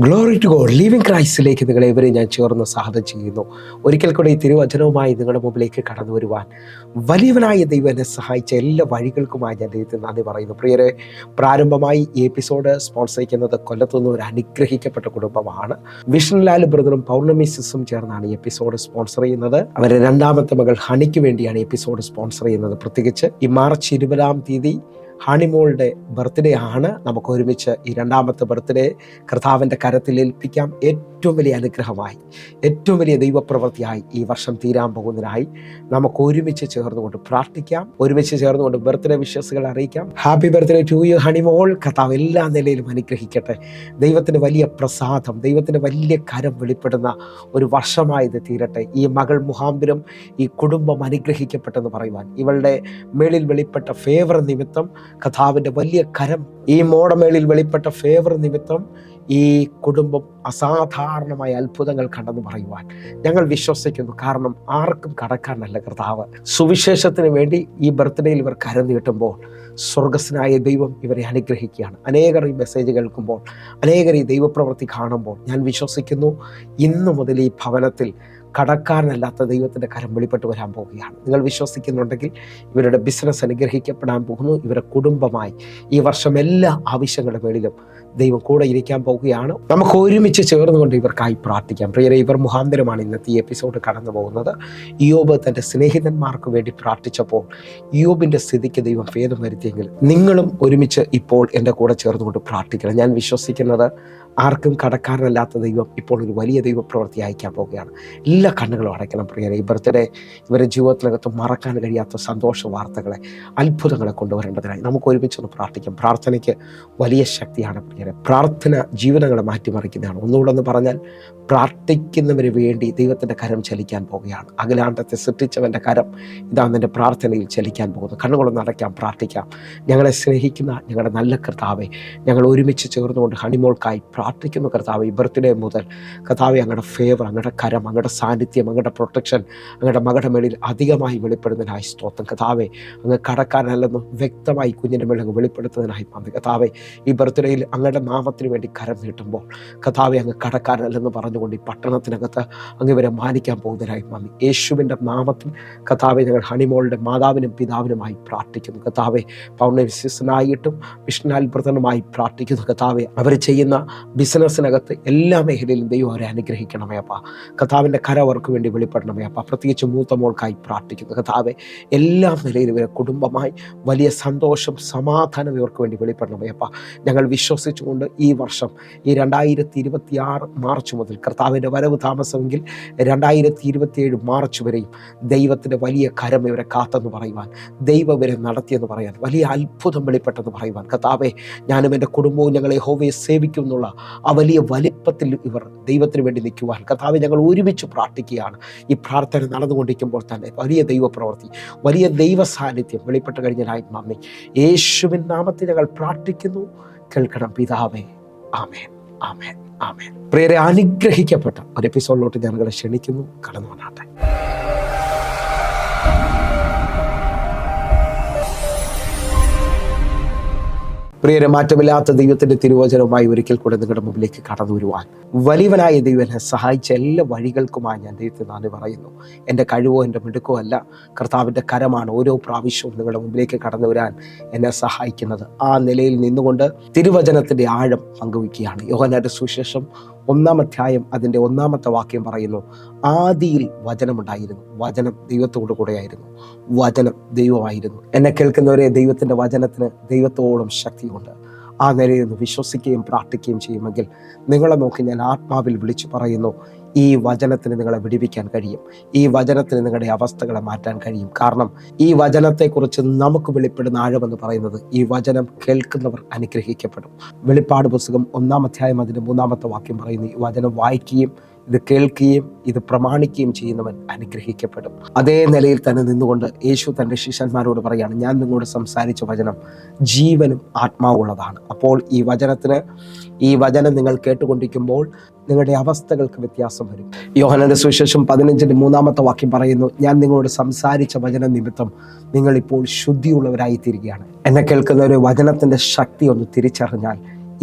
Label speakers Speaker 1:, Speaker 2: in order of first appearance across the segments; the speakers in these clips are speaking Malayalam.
Speaker 1: Glory to God. ലിവിംഗ് ക്രൈസ്റ്റിലേക്ക് നിങ്ങളെ ഇവരെ ഞാൻ ചേർന്ന് സ്വാഗതം ചെയ്യുന്നു. ഒരിക്കൽ കൂടെ ഈ തിരുവചനവുമായി നിങ്ങളുടെ മുമ്പിലേക്ക് കടന്നു വരുവാൻ വലിയവനായ ദൈവം എന്നെ സഹായിച്ച എല്ലാ വഴികൾക്കുമായി ഞാൻ ദൈവത്തിന് നന്ദി പറയുന്നു. പ്രിയരെ, പ്രാരംഭമായി ഈ എപ്പിസോഡ് സ്പോൺസർ ചെയ്യുന്നത് കൊല്ലത്തുനിന്ന് ഒരു അനുഗ്രഹിക്കപ്പെട്ട കുടുംബമാണ്. വിഷ്ണുലാൽ ബ്രദറും പൗർണമി സിസും ചേർന്നാണ് ഈ എപ്പിസോഡ് സ്പോൺസർ ചെയ്യുന്നത്. അവരുടെ രണ്ടാമത്തെ മകൾ ഹണിക്ക് വേണ്ടിയാണ് ഈ എപ്പിസോഡ് സ്പോൺസർ ചെയ്യുന്നത്. പ്രത്യേകിച്ച് ഈ മാർച്ച് 20-ാം തീയതി ഹണിമോളുടെ ബർത്ത്ഡേ ആണ്. നമുക്ക് ഒരുമിച്ച് ഈ രണ്ടാമത്തെ ബർത്ത്ഡേ കർത്താവിൻ്റെ കരത്തിൽ ഏൽപ്പിക്കാം. ഏറ്റവും വലിയ അനുഗ്രഹമായി, ഏറ്റവും വലിയ ദൈവപ്രവൃത്തിയായി ഈ വർഷം തീരാൻ പോകുന്നതിനായി നമുക്ക് ഒരുമിച്ച് ചേർന്നുകൊണ്ട് പ്രാർത്ഥിക്കാം. ഒരുമിച്ച് ചേർന്നുകൊണ്ട് ബർത്ത്ഡേ വിഷസുകൾ അറിയിക്കാം. Happy birthday to you Honeymol. കർത്താവ് എല്ലാ നിലയിലും അനുഗ്രഹിക്കട്ടെ. ദൈവത്തിൻ്റെ വലിയ പ്രസാദം, ദൈവത്തിൻ്റെ വലിയ കരം വെളിപ്പെടുന്ന ഒരു വർഷമായി ഇത് തീരട്ടെ. ഈ മകൾ മുഖാന്തരം ഈ കുടുംബം അനുഗ്രഹിക്കപ്പെട്ടെന്ന് പറയുവാൻ, ഇവളുടെ മേളിൽ വെളിപ്പെട്ട ഫേവർ നിമിത്തം കർത്താവിൻ്റെ വലിയ കരം, ഈ മോടമേളിൽ വെളിപ്പെട്ട ഫേവർ നിമിത്തം ഈ കുടുംബം അസാധാരണമായ അത്ഭുതങ്ങൾ കണ്ടെന്ന് പറയുവാൻ ഞങ്ങൾ വിശ്വസിക്കുന്നു. കാരണം ആർക്കും കടക്കാനല്ല കർത്താവ്. സുവിശേഷത്തിന് വേണ്ടി ഈ ബർത്ത്ഡേയിൽ ഇവർ കരം നീട്ടുമ്പോൾ സ്വർഗസ്നായ ദൈവം ഇവരെ അനുഗ്രഹിക്കുകയാണ്. അനേകർ ഈ മെസ്സേജ് കേൾക്കുമ്പോൾ, അനേകർ ഈ ദൈവപ്രവൃത്തി കാണുമ്പോൾ ഞാൻ വിശ്വസിക്കുന്നു ഇന്നു മുതൽ ഈ ഭവനത്തിൽ കടക്കാരനല്ലാത്ത ദൈവത്തിൻ്റെ കരം വെളിപ്പെട്ട് വരാൻ പോവുകയാണ്. നിങ്ങൾ വിശ്വസിക്കുന്നുണ്ടെങ്കിൽ ഇവരുടെ ബിസിനസ് അനുഗ്രഹിക്കപ്പെടാൻ പോകുന്നു. ഇവരുടെ കുടുംബമായി ഈ വർഷം എല്ലാ ആവശ്യങ്ങളുടെ മേളിലും ദൈവം കൂടെ ഇരിക്കാൻ പോവുകയാണ്. നമുക്ക് ഒരുമിച്ച് ചേർന്നുകൊണ്ട് ഇവർക്കായി പ്രാർത്ഥിക്കാം. പ്രിയരെ, ഇവർ മുഖാന്തരമാണ് ഇന്നത്തെ ഈ എപ്പിസോഡ് കടന്നു പോകുന്നത്. യോബ് തൻ്റെ സ്നേഹിതന്മാർക്ക് വേണ്ടി പ്രാർത്ഥിച്ചപ്പോൾ യോബിൻ്റെ സ്ഥിതിക്ക് ദൈവം ഭേദം വരുത്തിയെങ്കിൽ നിങ്ങളും ഒരുമിച്ച് ഇപ്പോൾ എൻ്റെ കൂടെ ചേർന്നുകൊണ്ട് പ്രാർത്ഥിക്കണം. ഞാൻ വിശ്വസിക്കുന്നത് ആർക്കും കടക്കാരനല്ലാത്ത ദൈവം ഇപ്പോൾ ഒരു വലിയ ദൈവപ്രവൃത്തി അയക്കാൻ പോവുകയാണ്. എല്ലാ കണ്ണുകളും അടയ്ക്കണം പ്രിയരെ. ഈ ബർത്ത്ഡേ ഇവരുടെ ജീവിതത്തിനകത്ത് മറക്കാൻ കഴിയാത്ത സന്തോഷ വാർത്തകളെ, അത്ഭുതങ്ങളെ കൊണ്ടുവരേണ്ടതിനായി നമുക്ക് ഒരുമിച്ചൊന്ന് പ്രാർത്ഥിക്കാം. പ്രാർത്ഥനയ്ക്ക് വലിയ ശക്തിയാണ് പ്രിയരെ. പ്രാർത്ഥന ജീവിതങ്ങളെ മാറ്റിമറിക്കുന്നതാണ്. ഒന്നുകൂടെ ഒന്ന് പറഞ്ഞാൽ, പ്രാർത്ഥിക്കുന്നവന് വേണ്ടി ദൈവത്തിൻ്റെ കരം ചലിക്കാൻ പോവുകയാണ്. അഖിലാണ്ടത്തെ സൃഷ്ടിച്ചവൻ്റെ കരം ഇതാ നിൻ്റെ പ്രാർത്ഥനയിൽ ചലിക്കാൻ പോകുന്നു. കണ്ണുകളൊന്ന് അടയ്ക്കാം, പ്രാർത്ഥിക്കാം. ഞങ്ങളെ സ്നേഹിക്കുന്ന ഞങ്ങളുടെ നല്ല കർത്താവെ, ഞങ്ങൾ ഒരുമിച്ച് ചേർന്നുകൊണ്ട് ഹണിമോൾക്കായി പ്രാർത്ഥിക്കുന്നു കർത്താവ്. ഈ ബർത്ത്ഡേ മുതൽ കർത്താവെ, അങ്ങയുടെ ഫേവർ, അങ്ങയുടെ കരം, അങ്ങയുടെ സാന്നിധ്യം, അങ്ങയുടെ പ്രൊട്ടക്ഷൻ അങ്ങയുടെ മകളുടെ മേളിൽ അധികമായി വെളിപ്പെടുന്നതിനായി സ്തോത്രം കർത്താവെ. അങ്ങ് കടക്കാരനല്ലെന്ന് വ്യക്തമായി കുഞ്ഞിൻ്റെ മേളിൽ അങ്ങ് വെളിപ്പെടുത്തുന്നതിനായി നന്ദി കർത്താവെ. ഈ ബർത്ത്ഡേയിൽ അങ്ങയുടെ നാമത്തിന് വേണ്ടി കരം നീട്ടുമ്പോൾ കർത്താവെ, അങ്ങ് കടക്കാരനല്ലെന്ന് പറഞ്ഞുകൊണ്ട് ഈ പട്ടണത്തിനകത്ത് അങ്ങ് ഇവരെ മാനിക്കാൻ പോകുന്നതിനായി നന്ദി. യേശുവിൻ്റെ നാമത്തിൽ കർത്താവെ, ഞങ്ങൾ ഹണിമോളുടെ മാതാവിനും പിതാവിനുമായി പ്രാർത്ഥിക്കുന്നു കർത്താവെ. പൗർണമി സിസിനായിട്ടും വിഷ്ണുലാൽ ബ്രദറുമായി പ്രാർത്ഥിക്കുന്നു കർത്താവെ. അവർ ചെയ്യുന്ന ബിസിനസ്സിനകത്ത് എല്ലാ മേഖലയിലും ദൈവം അവരെ അനുഗ്രഹിക്കണമേ അപ്പ. കർത്താവിൻ്റെ കര അവർക്ക് വേണ്ടി വെളിപ്പെടണമേ അപ്പ. പ്രത്യേകിച്ച് മൂത്ത മോൾക്കായി പ്രാർത്ഥിക്കുന്നു കർത്താവെ. എല്ലാ നിലയിലും ഇവരെ കുടുംബമായി വലിയ സന്തോഷം, സമാധാനം ഇവർക്ക് വേണ്ടി വെളിപ്പെടണമേ അപ്പ. ഞങ്ങൾ വിശ്വസിച്ചുകൊണ്ട് ഈ വർഷം, ഈ 2026 മാർച്ച് മുതൽ, കർത്താവിൻ്റെ വരവ് താമസമെങ്കിൽ 2027 മാർച്ച് വരെയും ദൈവത്തിൻ്റെ വലിയ കരം ഇവരെ കാത്തെന്ന് പറയുവാൻ, ദൈവം ഇവരെ നടത്തിയെന്ന് പറയാൻ, വലിയ അത്ഭുതം വെളിപ്പെട്ടെന്ന് പറയുവാൻ കർത്താവെ, ഞാനും എൻ്റെ കുടുംബവും ഞങ്ങളെ യഹോവയെ സേവിക്കും എന്നുള്ള ആ വലിയ വലിപ്പത്തിൽ ഇവർ ദൈവത്തിന് വേണ്ടി നിൽക്കുവാൻ കർത്താവെ ഞങ്ങൾ ഒരുമിച്ച് പ്രാർത്ഥിക്കുകയാണ്. ഈ പ്രാർത്ഥന നടന്നുകൊണ്ടിരിക്കുമ്പോൾ തന്നെ വലിയ ദൈവപ്രവൃത്തി, വലിയ ദൈവ സാന്നിധ്യം വെളിപ്പെട്ട് കഴിഞ്ഞാൽ നന്ദി. യേശുവിൻ നാമത്തിൽ ഞങ്ങൾ പ്രാർത്ഥിക്കുന്നു. കേൾക്കണം പിതാവേ. ആമേൻ, ആമേൻ, ആമേൻ. പ്രിയരെ, അനുഗ്രഹിക്കപ്പെട്ട ഒരു എപ്പിസോഡിലോട്ട് ഞാൻ നിങ്ങളെ ക്ഷണിക്കുന്നു. കടന്നു വന്നാട്ടെ. പ്രിയരെ, മാറ്റമില്ലാത്ത ദൈവത്തിൻ്റെ തിരുവചനവുമായി ഒരിക്കൽ കൂടെ നിങ്ങളുടെ മുമ്പിലേക്ക് കടന്നു വരുവാൻ വലിയവനായ ദൈവം എന്നെ സഹായിച്ച എല്ലാ വഴികൾക്കുമായി ഞാൻ ദൈവത്തിന് നന്ദി പറയുന്നു. എൻ്റെ കഴിവോ എൻ്റെ മിടുക്കോ അല്ല, കർത്താവിൻ്റെ കരമാണ് ഓരോ പ്രാവശ്യവും നിങ്ങളുടെ മുമ്പിലേക്ക് കടന്നു വരാൻ എന്നെ സഹായിക്കുന്നത്. ആ നിലയിൽ നിന്നുകൊണ്ട് തിരുവചനത്തിൻ്റെ ആഴം പങ്കുവയ്ക്കുകയാണ്. യോഹന്നാന്റെ സുവിശേഷം 1-ാം അധ്യായം അതിൻ്റെ 1-ാമത്തെ വാക്യം പറയുന്നു, ആദിയിൽ വചനമുണ്ടായിരുന്നു, വചനം ദൈവത്തോടു കൂടെയായിരുന്നു, വചനം ദൈവമായിരുന്നു. എന്നെ കേൾക്കുന്നവരെ, ദൈവത്തിൻ്റെ വചനത്തിന് ദൈവത്തോളം ശക്തിയുണ്ട്. ആ നിലയിൽ നിന്ന് വിശ്വസിക്കുകയും പ്രാർത്ഥിക്കുകയും ചെയ്യുമെങ്കിൽ നിങ്ങളെ നോക്കി ഞാൻ ആത്മാവിൽ വിളിച്ചു പറയുന്നു, ഈ വചനത്തിന് നിങ്ങളെ വിടിവിക്കാൻ കഴിയും. ഈ വചനത്തിന് നിങ്ങളുടെ അവസ്ഥകളെ മാറ്റാൻ കഴിയും. കാരണം ഈ വചനത്തെക്കുറിച്ച് നമുക്ക് വെളിപ്പെടുന്ന ആഴമെന്ന് പറയുന്നത്, ഈ വചനം കേൾക്കുന്നവർ അനുഗ്രഹിക്കപ്പെടും. വെളിപ്പാട് പുസ്തകം 1-ാം അധ്യായം അതിൻ്റെ 3-ാമത്തെ വാക്യം പറയുന്നു, ഈ വചനം വായിക്കുകയും ഇത് കേൾക്കുകയും ഇത് പ്രമാണിക്കുകയും ചെയ്യുന്നവൻ അനുഗ്രഹിക്കപ്പെടും. അതേ നിലയിൽ തന്നെ നിന്നുകൊണ്ട് യേശു തൻ്റെ ശിഷ്യന്മാരോട് പറയാണ്, ഞാൻ നിങ്ങളോട് സംസാരിച്ച വചനം ജീവനും ആത്മാവുള്ളതാണ്. അപ്പോൾ ഈ വചനം നിങ്ങൾ കേട്ടുകൊണ്ടിരിക്കുമ്പോൾ നിങ്ങളുടെ അവസ്ഥകൾക്ക് വ്യത്യാസം വരും. യോഹന്നാന്റെ സുവിശേഷം 15-ന്റെ 3-ാമത്തെ വാക്യം പറയുന്നു, ഞാൻ നിങ്ങളോട് സംസാരിച്ച വചന നിമിത്തം നിങ്ങളിപ്പോൾ ശുദ്ധിയുള്ളവരായി തീരുകയാണ്. എന്നെ കേൾക്കുന്ന ഒരു വചനത്തിൻ്റെ ശക്തി ഒന്ന് തിരിച്ചറിഞ്ഞാൽ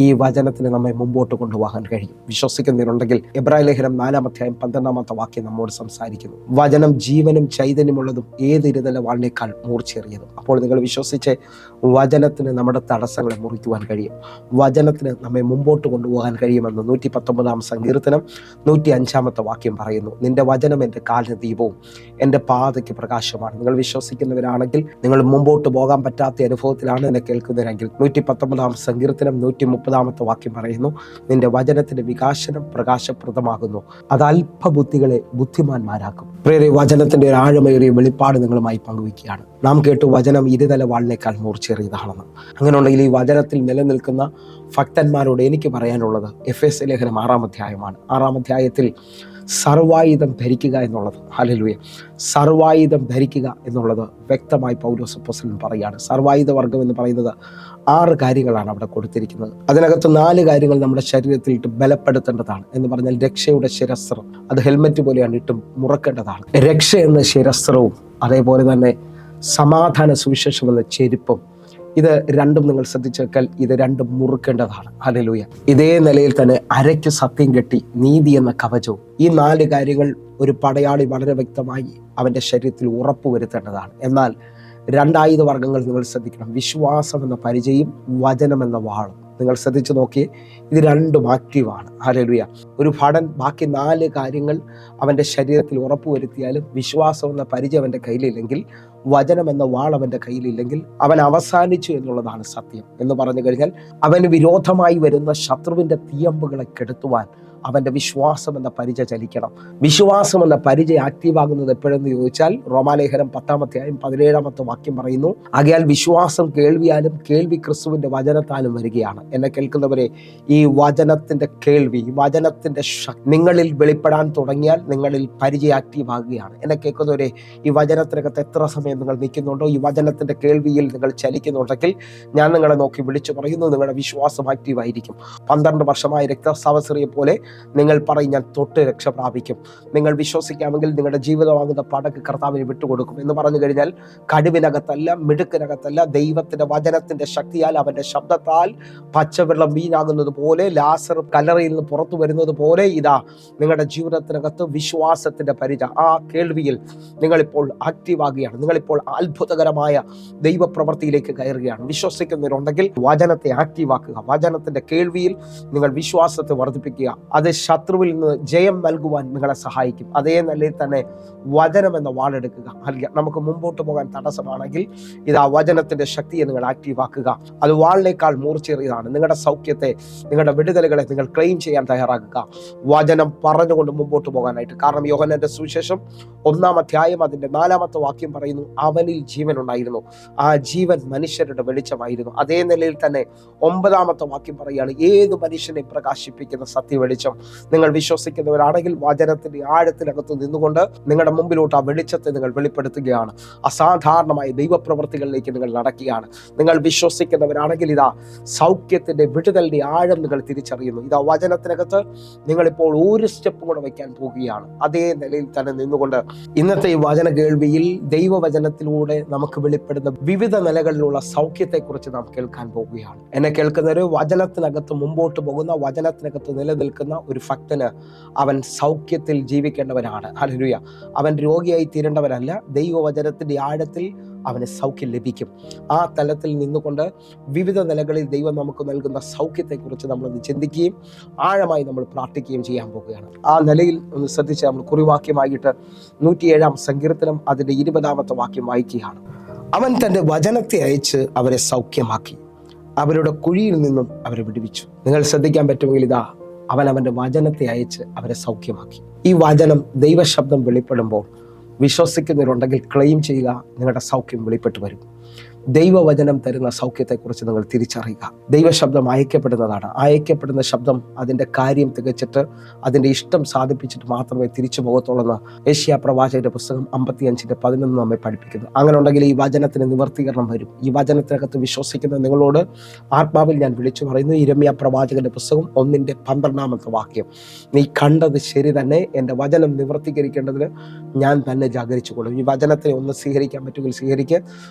Speaker 1: ഈ വചനത്തിന് നമ്മെ മുമ്പോട്ട് കൊണ്ടുപോകാൻ കഴിയും. വിശ്വസിക്കുന്നവരുണ്ടെങ്കിൽ എബ്രായ ലേഖനം 4-12 വാക്യം നമ്മോട് സംസാരിക്കുന്നു. വചനം ജീവനും ചൈതന്യമുള്ളതും ഏത് ഇരുതല വാളിനേക്കാൾ മൂർച്ചേറിയതും. അപ്പോൾ നിങ്ങൾ വിശ്വസിച്ച് വചനത്തിന് നമ്മുടെ തടസ്സങ്ങളെ മുറിക്കുവാൻ കഴിയും. വചനത്തിന് നമ്മെ മുമ്പോട്ട് കൊണ്ടുപോകാൻ കഴിയുമെന്ന് 119 സങ്കീർത്തനം 105 വാക്യം പറയുന്നു. നിന്റെ വചനം എൻ്റെ കാലിന് ദീപവും എൻ്റെ പാതയ്ക്ക് പ്രകാശമാണ്. നിങ്ങൾ വിശ്വസിക്കുന്നവരാണെങ്കിൽ, നിങ്ങൾ മുമ്പോട്ട് പോകാൻ പറ്റാത്ത അനുഭവത്തിലാണ് എന്നെ കേൾക്കുന്നതെങ്കിൽ 119 സങ്കീർത്തനം 130 വാക്യം പറയുന്നു, നിന്റെ വചനത്തിന്റെ വികാസനം പ്രകാശപ്രദമാകുന്നു, അത് അല്പബുദ്ധികളെ ബുദ്ധിമാന്മാരാക്കും. പ്രിയരെ, വചനത്തിന്റെ ഒരു ആഴമേറിയ വെളിപ്പാട് നിങ്ങളുമായി പങ്കുവയ്ക്കുകയാണ്. നാം കേട്ടു വചനം ഇരുതല വാളിനേക്കാൾ മൂർച്ചേറിയതാണെന്ന്. അങ്ങനെ ഉണ്ടെങ്കിൽ ഈ വചനത്തിൽ നിലനിൽക്കുന്ന ഭക്തന്മാരോട് എനിക്ക് പറയാനുള്ളത് എഫേസ്യ ലേഖനം 6 അധ്യായമാണ്. 6 അധ്യായത്തിൽ സർവായുധം ധരിക്കുക എന്നുള്ളത്, ഹല്ലേലൂയ, സർവായുധം ധരിക്കുക എന്നുള്ളത് വ്യക്തമായി പൗലോസ് അപ്പോസ്തലൻ പറയുകയാണ്. സർവായുധ വർഗം എന്ന് പറയുന്നത് 6 കാര്യങ്ങളാണ് അവിടെ കൊടുത്തിരിക്കുന്നത്. അതിനകത്ത് 4 കാര്യങ്ങൾ നമ്മുടെ ശരീരത്തിൽ ഇട്ട് ബലപ്പെടുത്തേണ്ടതാണ്. എന്ന് പറഞ്ഞാൽ രക്ഷയുടെ ശിരസ്ത്രം, അത് ഹെൽമെറ്റ് പോലെയാണ് ഇട്ട് മുറക്കേണ്ടതാണ്. രക്ഷ എന്ന ശിരസ്ത്രവും അതേപോലെ തന്നെ സമാധാന സുവിശേഷം എന്ന ചെരുപ്പും, ഇത് രണ്ടും നിങ്ങൾ ശ്രദ്ധിച്ചേക്കാൽ ഇത് രണ്ടും മുറുക്കേണ്ടതാണ്. ഹല്ലേലൂയ. ഇതേ നിലയിൽ തന്നെ അരയ്ക്ക് സത്യം കെട്ടി നീതി എന്ന കവചവും. ഈ 4 കാര്യങ്ങൾ ഒരു പടയാളി വളരെ വ്യക്തമായി അവൻ്റെ ശരീരത്തിൽ ഉറപ്പുവരുത്തേണ്ടതാണ്. എന്നാൽ 2 ആയുധ വർഗ്ഗങ്ങൾ നിങ്ങൾ ശ്രദ്ധിക്കണം. വിശ്വാസം എന്ന പരിചയം, വചനം എന്ന വാളും. നിങ്ങൾ ശ്രദ്ധിച്ചു നോക്കിയേ, ഇത് രണ്ടും ആക്റ്റീവാണ്. ഹല്ലേലൂയ. ഒരു ഭടൻ ബാക്കി 4 കാര്യങ്ങൾ അവൻ്റെ ശരീരത്തിൽ ഉറപ്പുവരുത്തിയാലും വിശ്വാസം എന്ന പരിചയം അവൻ്റെ കയ്യിലില്ലെങ്കിൽ, വചനം എന്ന വാൾ അവൻ്റെ കയ്യിലില്ലെങ്കിൽ അവൻ അവസാനിച്ചു എന്നുള്ളതാണ് സത്യം. എന്ന് പറഞ്ഞു കഴിഞ്ഞാൽ അവന് വിരോധമായി വരുന്ന ശത്രുവിൻ്റെ തീയമ്പുകളെ കെടുത്തുവാൻ അവൻ്റെ വിശ്വാസം എന്ന പരിച ചലിക്കണം. വിശ്വാസം എന്ന പരിച ആക്റ്റീവാകുന്നത് എപ്പോഴെന്ന് ചോദിച്ചാൽ റോമാലേഖനം 10-17 വാക്യം പറയുന്നു, ആകയാൽ വിശ്വാസം കേൾവിയാലും കേൾവി ക്രിസ്തുവിൻ്റെ വചനത്താലും വരികയാണ്. എന്നെ കേൾക്കുന്നവരെ, ഈ വചനത്തിൻ്റെ കേൾവി, വചനത്തിൻ്റെ ശക്തി നിങ്ങളിൽ വെളിപ്പെടാൻ തുടങ്ങിയാൽ നിങ്ങളിൽ പരിച ആക്റ്റീവാകുകയാണ്. എന്നെ കേൾക്കുന്നവരെ, ഈ വചനത്തിനകത്ത് എത്ര സമയം നിങ്ങൾ നിൽക്കുന്നുണ്ടോ, ഈ വചനത്തിൻ്റെ കേൾവിയിൽ നിങ്ങൾ ചലിക്കുന്നുണ്ടെങ്കിൽ ഞാൻ നിങ്ങളെ നോക്കി വിളിച്ചു പറയുന്നു, നിങ്ങളുടെ വിശ്വാസം ആക്റ്റീവായിരിക്കും. 12 വർഷമായ രക്തസ്രാവസ്ത്രീയെ പോലെ നിങ്ങൾ പറയും, ഞാൻ തൊട്ട് രക്ഷ പ്രാപിക്കും. നിങ്ങൾ വിശ്വസിക്കാമെങ്കിൽ നിങ്ങളുടെ ജീവിതമാകുന്ന പടക്ക് കർത്താവിന് വിട്ടുകൊടുക്കും. എന്ന് പറഞ്ഞു കഴിഞ്ഞാൽ കടുവിനകത്തല്ല, മിടുക്കിനകത്തല്ല, ദൈവത്തിന്റെ വചനത്തിന്റെ ശക്തിയാൽ, അവന്റെ ശബ്ദത്താൽ പച്ചവെള്ളം വീഞ്ഞാകുന്നത് പോലെ, ലാസർ കല്ലറയിൽ നിന്ന് പുറത്തു വരുന്നത് പോലെ, ഇതാ നിങ്ങളുടെ ജീവിതത്തിനകത്ത് വിശ്വാസത്തിന്റെ പരിച, ആ കേൾവിയിൽ നിങ്ങളിപ്പോൾ ആക്റ്റീവാകുകയാണ്. നിങ്ങളിപ്പോൾ അത്ഭുതകരമായ ദൈവപ്രവൃത്തിയിലേക്ക് കയറുകയാണ്. വിശ്വസിക്കുന്നവരുണ്ടെങ്കിൽ വചനത്തെ ആക്റ്റീവാക്കുക. വചനത്തിന്റെ കേൾവിയിൽ നിങ്ങൾ വിശ്വാസത്തെ വർദ്ധിപ്പിക്കുക. അത് ശത്രുവിൽ നിന്ന് ജയം നൽകുവാൻ നിങ്ങളെ സഹായിക്കും. അതേ നിലയിൽ തന്നെ വചനം എന്ന വാളെടുക്കുക. നമുക്ക് മുമ്പോട്ട് പോകാൻ തടസ്സമാണെങ്കിൽ ഇതാ വചനത്തിന്റെ ശക്തിയെ നിങ്ങൾ ആക്റ്റീവാക്കുക. അത് വാളിനേക്കാൾ മൂർച്ചേറിയതാണ്. നിങ്ങളുടെ സൗഖ്യത്തെ, നിങ്ങളുടെ വിടുതലുകളെ നിങ്ങൾ ക്ലെയിം ചെയ്യാൻ തയ്യാറാക്കുക. വചനം പറഞ്ഞുകൊണ്ട് മുമ്പോട്ട് പോകാനായിട്ട്. കാരണം യോഹന്നാന്റെ സുവിശേഷം 1 അധ്യായം അതിന്റെ 4 വാക്യം പറയുന്നു, അവനിൽ ജീവൻ ഉണ്ടായിരുന്നു, ആ ജീവൻ മനുഷ്യരുടെ വെളിച്ചമായിരുന്നു. അതേ നിലയിൽ തന്നെ 9 വാക്യം പറയുകയാണ്, ഏത് മനുഷ്യനെ പ്രകാശിപ്പിക്കുന്ന സത്യ വെളിച്ചം. നിങ്ങൾ വിശ്വസിക്കുന്നവരാണെങ്കിൽ വചനത്തിന്റെ ആഴത്തിനകത്ത് നിന്നുകൊണ്ട് നിങ്ങളുടെ മുമ്പിലോട്ട് ആ വെളിച്ചത്തെ നിങ്ങൾ വെളിപ്പെടുത്തുകയാണ്. അസാധാരണമായ ദൈവപ്രവൃത്തികളിലേക്ക് നിങ്ങൾ നടക്കുകയാണ്. നിങ്ങൾ വിശ്വസിക്കുന്നവരാണെങ്കിൽ ഇതാ സൗഖ്യത്തിന്റെ, വിടുതലിന്റെ ആഴം നിങ്ങൾ തിരിച്ചറിയുന്നു. ഇതാ വചനത്തിനകത്ത് നിങ്ങളിപ്പോൾ ഒരു സ്റ്റെപ്പ് കൂടെ വയ്ക്കാൻ പോകുകയാണ്. അതേ നിലയിൽ തന്നെ നിന്നുകൊണ്ട് ഇന്നത്തെ ഈ വചന കേൾവിയിൽ ദൈവവചനത്തിലൂടെ നമുക്ക് വെളിപ്പെടുന്ന വിവിധ നിലകളിലുള്ള സൗഖ്യത്തെക്കുറിച്ച് നാം കേൾക്കാൻ പോകുകയാണ്. എന്നെ കേൾക്കുന്നവര്, വചനത്തിനകത്ത് മുമ്പോട്ട് പോകുന്ന, വചനത്തിനകത്ത് നിലനിൽക്കുന്ന ഒരു ഭക്തന് അവൻ സൗഖ്യത്തിൽ ജീവിക്കേണ്ടവനാണ്. ഹല്ലേലൂയ. അവൻ രോഗിയായി തീരേണ്ടവനല്ല. ദൈവവചനത്തിന്റെ ആഴത്തിൽ അവന് സൗഖ്യം ലഭിക്കും. ആ തലത്തിൽ നിന്നുകൊണ്ട് വിവിധ നിലകളിൽ ദൈവം നമുക്ക് നൽകുന്ന സൗഖ്യത്തെക്കുറിച്ച് നമ്മളൊന്ന് ചിന്തിക്കുകയും ആഴമായി നമ്മൾ പ്രാർത്ഥിക്കുകയും ചെയ്യാൻ പോകുകയാണ്. ആ നിലയിൽ ഒന്ന് ശ്രദ്ധിച്ച് നമ്മൾ കുറിവാക്യമായിട്ട് 107 സങ്കീർത്തനം അതിന്റെ 20 വാക്യം വായിക്കുകയാണ്. അവൻ തന്റെ വചനത്തെ അയച്ച് അവരെ സൗഖ്യമാക്കി, അവരുടെ കുഴിയിൽ നിന്നും അവരെ വിടുവിച്ചു. നിങ്ങൾ ശ്രദ്ധിക്കാൻ പറ്റുമെങ്കിൽ ഇതാ അവൻ അവന്റെ വചനത്തെ അയച്ച് അവരെ സൗഖ്യമാക്കി. ഈ വചനം, ദൈവശബ്ദം വെളിപ്പെടുമ്പോൾ വിശ്വസിക്കുന്നവരുണ്ടെങ്കിൽ ക്ലെയിം ചെയ്യുക, നിങ്ങളുടെ സൗഖ്യം വെളിപ്പെട്ടു വരും. ദൈവവചനം തരുന്ന സൗഖ്യത്തെക്കുറിച്ച് നിങ്ങൾ തിരിച്ചറിയുക. ദൈവശബ്ദം അയക്കപ്പെടുന്നതാണ്. അയക്കപ്പെടുന്ന ശബ്ദം അതിൻ്റെ കാര്യം തികച്ചിട്ട് അതിൻ്റെ ഇഷ്ടം സാധിപ്പിച്ചിട്ട് മാത്രമേ തിരിച്ചു പോകത്തുള്ളൂ. യെശയ്യാ പ്രവാചകന്റെ പുസ്തകം 55:11 നമ്മെ പഠിപ്പിക്കുന്നു. അങ്ങനെ ഉണ്ടെങ്കിൽ ഈ വചനത്തിന് നിവർത്തീകരണം വരും. ഈ വചനത്തിനകത്ത് വിശ്വസിക്കുന്ന നിങ്ങളോട് ആത്മാവിൽ ഞാൻ വിളിച്ചു പറയുന്നു, യിരെമ്യാ പ്രവാചകന്റെ പുസ്തകം 1:12 വാക്യം, നീ കണ്ടത് ശരി തന്നെ, എൻ്റെ വചനം നിവർത്തീകരിക്കേണ്ടതിന് ഞാൻ തന്നെ ജാഗരിച്ചുകൊള്ളും. ഈ വചനത്തെ ഒന്ന് സ്വീകരിക്കാൻ പറ്റുമെങ്കിൽ സ്വീകരിക്കുക.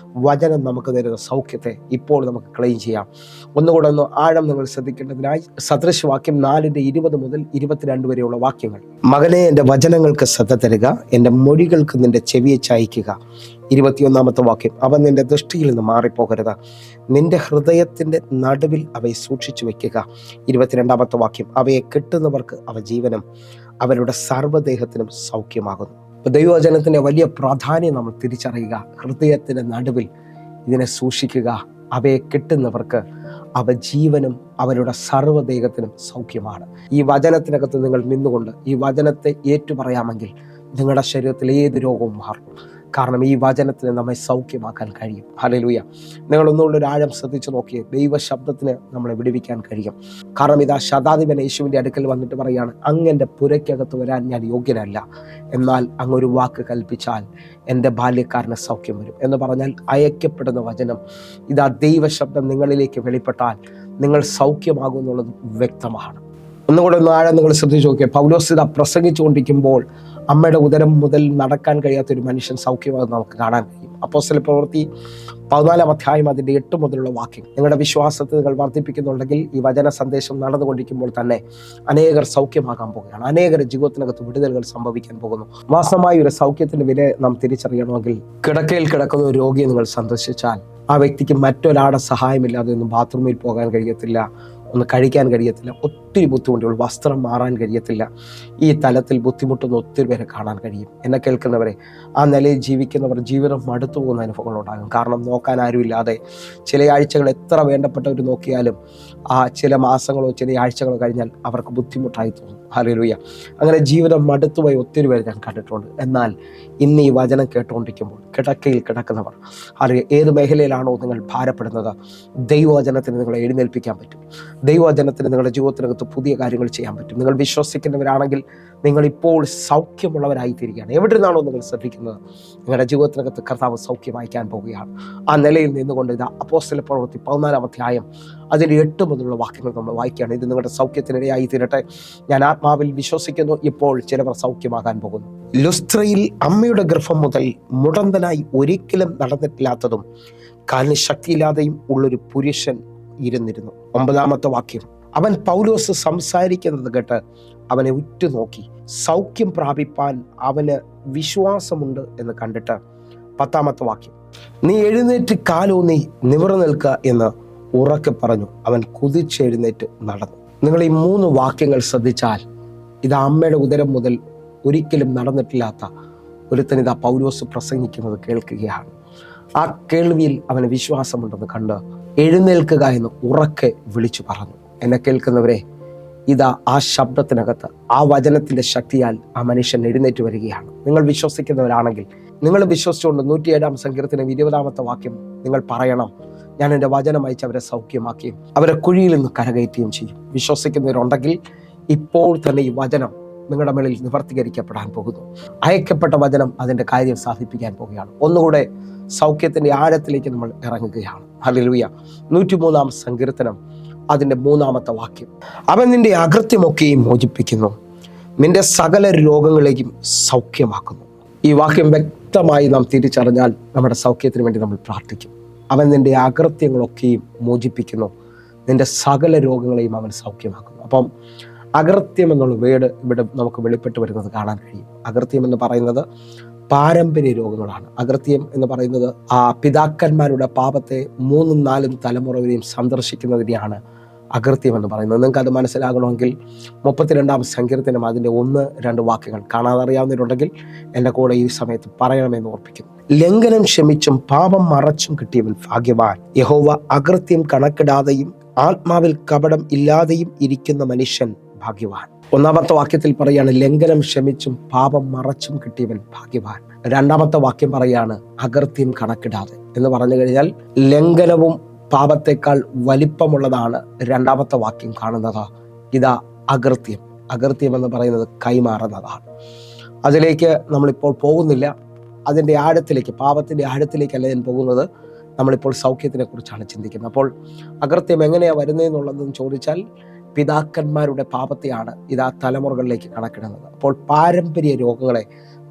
Speaker 1: വചനം നമുക്ക് നമുക്ക് തരുന്ന സൗഖ്യത്തെ ഇപ്പോൾ നമുക്ക് ക്ലെയിം ചെയ്യാം. ഒന്നുകൂടെ ഒന്ന് ആഴം നിങ്ങൾ ശ്രദ്ധിക്കേണ്ടതിനായി സദൃശവാക്യം 4:20 മുതൽ 22 വരെയുള്ള വാക്യങ്ങൾ. മകനെ, എൻ്റെ വചനങ്ങൾക്ക് ശ്രദ്ധ തരിക, എൻ്റെ മൊഴികൾക്ക് നിന്റെ ചെവിയെ ചായ്ക്കുക. 21 വാക്യം, അവൻ നിന്റെ ദൃഷ്ടിയിൽ നിന്ന് മാറിപ്പോകരുത്, നിന്റെ ഹൃദയത്തിൻ്റെ നടുവിൽ അവയെ സൂക്ഷിച്ചു വെക്കുക. 22 വാക്യം, അവയെ കെട്ടുന്നവർക്ക് അവ ജീവനും അവരുടെ സർവ്വദേഹത്തിനും സൗഖ്യമാകുന്നു. ദൈവവചനത്തിൻ്റെ വലിയ പ്രാധാന്യം നമ്മൾ തിരിച്ചറിയുക. ഹൃദയത്തിൻ്റെ നടുവിൽ ഇതിനെ സൂക്ഷിക്കുക. അവയെ കെട്ടുന്നവർക്ക് അവ ജീവനും അവരുടെ സർവ്വദേഹത്തിനും സൗഖ്യമാണ്. ഈ വചനത്തിനകത്ത് നിങ്ങൾ നിന്നുകൊണ്ട് ഈ വചനത്തെ ഏറ്റുപറയാമെങ്കിൽ നിങ്ങളുടെ ശരീരത്തിൽ ഏത് രോഗവും മാറും. കാരണം ഈ വചനത്തിന് നമ്മെ സൗഖ്യമാക്കാൻ കഴിയും. ഹല്ലേലൂയ. നിങ്ങളൊന്നുകൊണ്ട് ഒരു ആഴം ശ്രദ്ധിച്ചു നോക്കിയേ. ദൈവശബ്ദത്തിന് നമ്മളെ വിടുവിക്കാൻ കഴിയും. കാരണം ഇതാ ശതാധിപൻ യേശുവിൻ്റെ അടുക്കൽ വന്നിട്ട് പറയാണ്, അങ്ങൻ്റെ പുരയ്ക്കകത്ത് വരാൻ ഞാൻ യോഗ്യനല്ല, എന്നാൽ അങ്ങൊരു വാക്ക് കൽപ്പിച്ചാൽ എൻ്റെ ബാല്യക്കാരന് സൗഖ്യം വരും എന്ന് പറഞ്ഞാൽ അയക്കപ്പെടുന്ന വചനം ഇതാ ദൈവശബ്ദം നിങ്ങളിലേക്ക് വെളിപ്പെട്ടാൽ നിങ്ങൾ സൗഖ്യമാകും എന്നുള്ളത് വ്യക്തമാണ്. ഒന്നുകൂടെ ഒന്ന് ആഴം നിങ്ങൾ ശ്രദ്ധിച്ചു നോക്കിയാൽ പൗലോസ് ഇതാ പ്രസംഗിച്ചുകൊണ്ടിരിക്കുമ്പോൾ അമ്മയുടെ ഉദരം മുതൽ നടക്കാൻ കഴിയാത്തൊരു മനുഷ്യൻ സൗഖ്യമാകുന്നത് നമുക്ക് കാണാൻ കഴിയും. അപ്പോസ്തലപ്രവൃത്തി 14 അധ്യായം അതിൻ്റെ 8 മുതലുള്ള വാക്യം. നിങ്ങളുടെ വിശ്വാസത്തെ നിങ്ങൾ വർദ്ധിപ്പിക്കുന്നുണ്ടെങ്കിൽ ഈ വചന സന്ദേശം നടന്നുകൊണ്ടിരിക്കുമ്പോൾ തന്നെ അനേകർ സൗഖ്യമാകാൻ പോകുകയാണ്. അനേകർ ജീവിതത്തിനകത്ത് വിടുതലുകൾ സംഭവിക്കാൻ പോകുന്നു. വാസ്തവമായ ഒരു സൗഖ്യത്തിന്റെ വില നാം തിരിച്ചറിയണമെങ്കിൽ കിടക്കയിൽ കിടക്കുന്ന ഒരു രോഗിയെ നിങ്ങൾ സന്ദർശിച്ചാൽ ആ വ്യക്തിക്ക് മറ്റൊരാളുടെ സഹായമില്ലാതെ ഒന്നും ബാത്റൂമിൽ പോകാൻ കഴിയത്തില്ല, ഒന്ന് കഴിക്കാൻ കഴിയത്തില്ല, ഒത്തിരി ബുദ്ധിമുട്ടുകൾ, വസ്ത്രം മാറാൻ കഴിയത്തില്ല. ഈ തലത്തിൽ ബുദ്ധിമുട്ടുന്ന ഒത്തിരി പേരെ കാണാൻ കഴിയും. എന്നെ കേൾക്കുന്നവരെ, ആ നിലയിൽ ജീവിക്കുന്നവർ ജീവിതം മടുത്തു പോകുന്ന അനുഭവങ്ങളുണ്ടാകും. കാരണം നോക്കാൻ ആരുമില്ലാതെ ചില ആഴ്ചകൾ എത്ര വേണ്ടപ്പെട്ടവർ നോക്കിയാലും ആ ചില മാസങ്ങളോ ചില ആഴ്ചകളോ കഴിഞ്ഞാൽ അവർക്ക് ബുദ്ധിമുട്ടായി തോന്നും. ഹല്ലേലൂയ. അങ്ങനെ ജീവിതം മടുത്തുപോയി ഒത്തിരി പേര് ഞാൻ കണ്ടിട്ടുണ്ട്. എന്നാൽ ഇന്ന് ഈ വചനം കേട്ടുകൊണ്ടിരിക്കുമ്പോൾ കിടക്കയിൽ കിടക്കുന്നവർ, ഏത് മേഖലയിലാണോ നിങ്ങൾ ഭാരപ്പെടുന്നത്, ദൈവവചനത്തിന് നിങ്ങളെ എഴുന്നേൽപ്പിക്കാൻ പറ്റും. ദൈവവചനത്തിന് നിങ്ങളുടെ ജീവിതത്തിനകത്ത് പുതിയ കാര്യങ്ങൾ ചെയ്യാൻ പറ്റും. നിങ്ങൾ വിശ്വസിക്കുന്നവരാണെങ്കിൽ നിങ്ങളിപ്പോൾ സൗഖ്യമുള്ളവരായി തീരുകയാണ്. എവിടെ നിന്നാണോ നിങ്ങൾ ശ്രദ്ധിക്കുന്നത്, നിങ്ങളുടെ ജീവിതത്തിനകത്ത് കർത്താവ് സൗഖ്യം അയക്കാൻ പോവുകയാണ്. ആ നിലയിൽ നിന്നുകൊണ്ട് ഇത് അപ്പോസ്തലപ്രവൃത്തി 14 അധ്യായം അതിൻ്റെ 8 മുതലുള്ള വാക്യങ്ങൾ നമ്മൾ വായിക്കുകയാണ്. ഇത് നിങ്ങളുടെ സൗഖ്യത്തിനിടയായി തീരട്ടെ. ഞാൻ ആത്മാവിൽ വിശ്വസിക്കുന്നു, ഇപ്പോൾ ചിലവർ സൗഖ്യമാകാൻ പോകുന്നു. ലുസ്ത്രയിൽ അമ്മയുടെ ഗർഭം മുതൽ മുടന്തനായി ഒരിക്കലും നടന്നിട്ടില്ലാത്തതും കാലിന് ശക്തിയില്ലാതെയും ഉള്ളൊരു പുരുഷൻ ഇരുന്നിരുന്നു. 9 വാക്യം, അവൻ പൗലോസ് സംസാരിക്കുന്നത് കേട്ട് അവനെ ഉറ്റുനോക്കി സൗഖ്യം പ്രാപിപ്പാൻ അവന് വിശ്വാസമുണ്ട് എന്ന് കണ്ടിട്ട് 10 വാക്യം, നീ എഴുന്നേറ്റ് കാലൂന്നി നിവർന്നു നിൽക്കുക എന്ന് ഉറക്കെ പറഞ്ഞു. അവൻ കുതിച്ചെഴുന്നേറ്റ് നടന്നു. നിങ്ങൾ ഈ 3 വാക്യങ്ങൾ ശ്രദ്ധിച്ചാൽ ഇത് അമ്മയുടെ ഉദരം മുതൽ ഒരിക്കലും നടന്നിട്ടില്ലാത്ത ഒരുത്തനിതാ പൗലോസ് പ്രസംഗിക്കുന്നത് കേൾക്കുകയാണ്. ആ കേൾവിയിൽ അവന് വിശ്വാസമുണ്ടെന്ന് കണ്ട് എഴുന്നേൽക്കുക എന്ന് ഉറക്കെ വിളിച്ചു പറഞ്ഞു. എന്നെ കേൾക്കുന്നവരെ, ഇതാ ആ ശബ്ദത്തിനകത്ത് ആ വചനത്തിന്റെ ശക്തിയാൽ ആ മനുഷ്യൻ എഴുന്നേറ്റ് വരികയാണ്. നിങ്ങൾ വിശ്വസിക്കുന്നവരാണെങ്കിൽ നിങ്ങൾ വിശ്വസിച്ചുകൊണ്ട് 107 സങ്കീർത്തനം 20 വാക്യം നിങ്ങൾ പറയണം, ഞാൻ എൻ്റെ വചനം അയച്ച് അവരെ സൗഖ്യമാക്കുകയും അവരെ കുഴിയിൽ നിന്ന് കരകയറ്റുകയും ചെയ്യും. വിശ്വസിക്കുന്നവരുണ്ടെങ്കിൽ ഇപ്പോൾ തന്നെ ഈ വചനം നിങ്ങളുടെ മേളിൽ നിവർത്തീകരിക്കപ്പെടാൻ പോകുന്നു. അയക്കപ്പെട്ട വചനം അതിൻ്റെ കാര്യം സാധിപ്പിക്കാൻ പോവുകയാണ്. ഒന്നുകൂടെ സൗഖ്യത്തിന്റെ ആഴത്തിലേക്ക് നമ്മൾ ഇറങ്ങുകയാണ്. ഹല്ലേലൂയ. 103 സങ്കീർത്തനം അതിൻ്റെ 3 വാക്യം, അവൻ നിന്റെ അകൃത്യമൊക്കെയും മോചിപ്പിക്കുന്നു, നിന്റെ സകല രോഗങ്ങളെയും സൗഖ്യമാക്കുന്നു. ഈ വാക്യം വ്യക്തമായി നാം തിരിച്ചറിഞ്ഞാൽ നമ്മുടെ സൗഖ്യത്തിന് വേണ്ടി നമ്മൾ പ്രാർത്ഥിക്കും. അവൻ നിന്റെ അകൃത്യങ്ങളൊക്കെയും മോചിപ്പിക്കുന്നു, നിന്റെ സകല രോഗങ്ങളെയും അവൻ സൗഖ്യമാക്കുന്നു. അപ്പം അകൃത്യം എന്നുള്ള വേർഡ് ഇവിടെ നമുക്ക് വെളിപ്പെട്ട് വരുന്നത് കാണാൻ കഴിയും. അകൃത്യം എന്ന് പറയുന്നത് പാരമ്പര്യ രോഗങ്ങളാണ്. അകൃത്യം എന്ന് പറയുന്നത് ആ പിതാക്കന്മാരുടെ പാപത്തെ 3, 4 തലമുറ വരെയും സന്ദർശിക്കുന്നതിനെയാണ് അകൃത്യം എന്ന് പറയുന്നത്. നിങ്ങൾക്ക് അത് മനസ്സിലാകണമെങ്കിൽ 32 സങ്കീർത്തനം അതിൻ്റെ 1, 2 വാക്യങ്ങൾ കാണാതറിയാവുന്നവരുണ്ടെങ്കിൽ എൻ്റെ കൂടെ ഈ സമയത്ത് പറയണമെന്ന് ഓർപ്പിക്കുന്നു. ലംഘനം ക്ഷമിച്ചും പാപം മറച്ചും കിട്ടിയവൻ ഭാഗ്യവാൻ, യഹോവ അകൃത്യം കണക്കിടാതെയും ആത്മാവിൽ കപടം ഇല്ലാതെയും ഇരിക്കുന്ന മനുഷ്യൻ ഭാഗ്യവാൻ. 1 വാക്യത്തിൽ പറയാണ് ലംഘനം ക്ഷമിച്ചും പാപം മറച്ചും കിട്ടിയവൻ ഭാഗ്യവാൻ. 2 വാക്യം പറയാണ് അകൃത്യം കണക്കിടാതെ എന്ന് പറഞ്ഞു കഴിഞ്ഞാൽ ലംഘനവും പാപത്തെക്കാൾ വലിപ്പമുള്ളതാണ് 2 വാക്യം കാണുന്നത്. ഇതാ അകൃത്യം. അകൃത്യം എന്ന് പറയുന്നത് കൈമാറുന്നതാണ്. അതിലേക്ക് നമ്മളിപ്പോൾ പോകുന്നില്ല. അതിൻ്റെ ആഴത്തിലേക്ക്, പാപത്തിൻ്റെ ആഴത്തിലേക്കല്ല ഞാൻ പോകുന്നത്. നമ്മളിപ്പോൾ സൗഖ്യത്തിനെ കുറിച്ചാണ് ചിന്തിക്കുന്നത്. അപ്പോൾ അകൃത്യം എങ്ങനെയാണ് വരുന്നതെന്നുള്ളതെന്ന് ചോദിച്ചാൽ പിതാക്കന്മാരുടെ പാപത്തെയാണ് ഇതാ തലമുറകളിലേക്ക് കണക്കിടുന്നത്. അപ്പോൾ പാരമ്പര്യ രോഗങ്ങളെ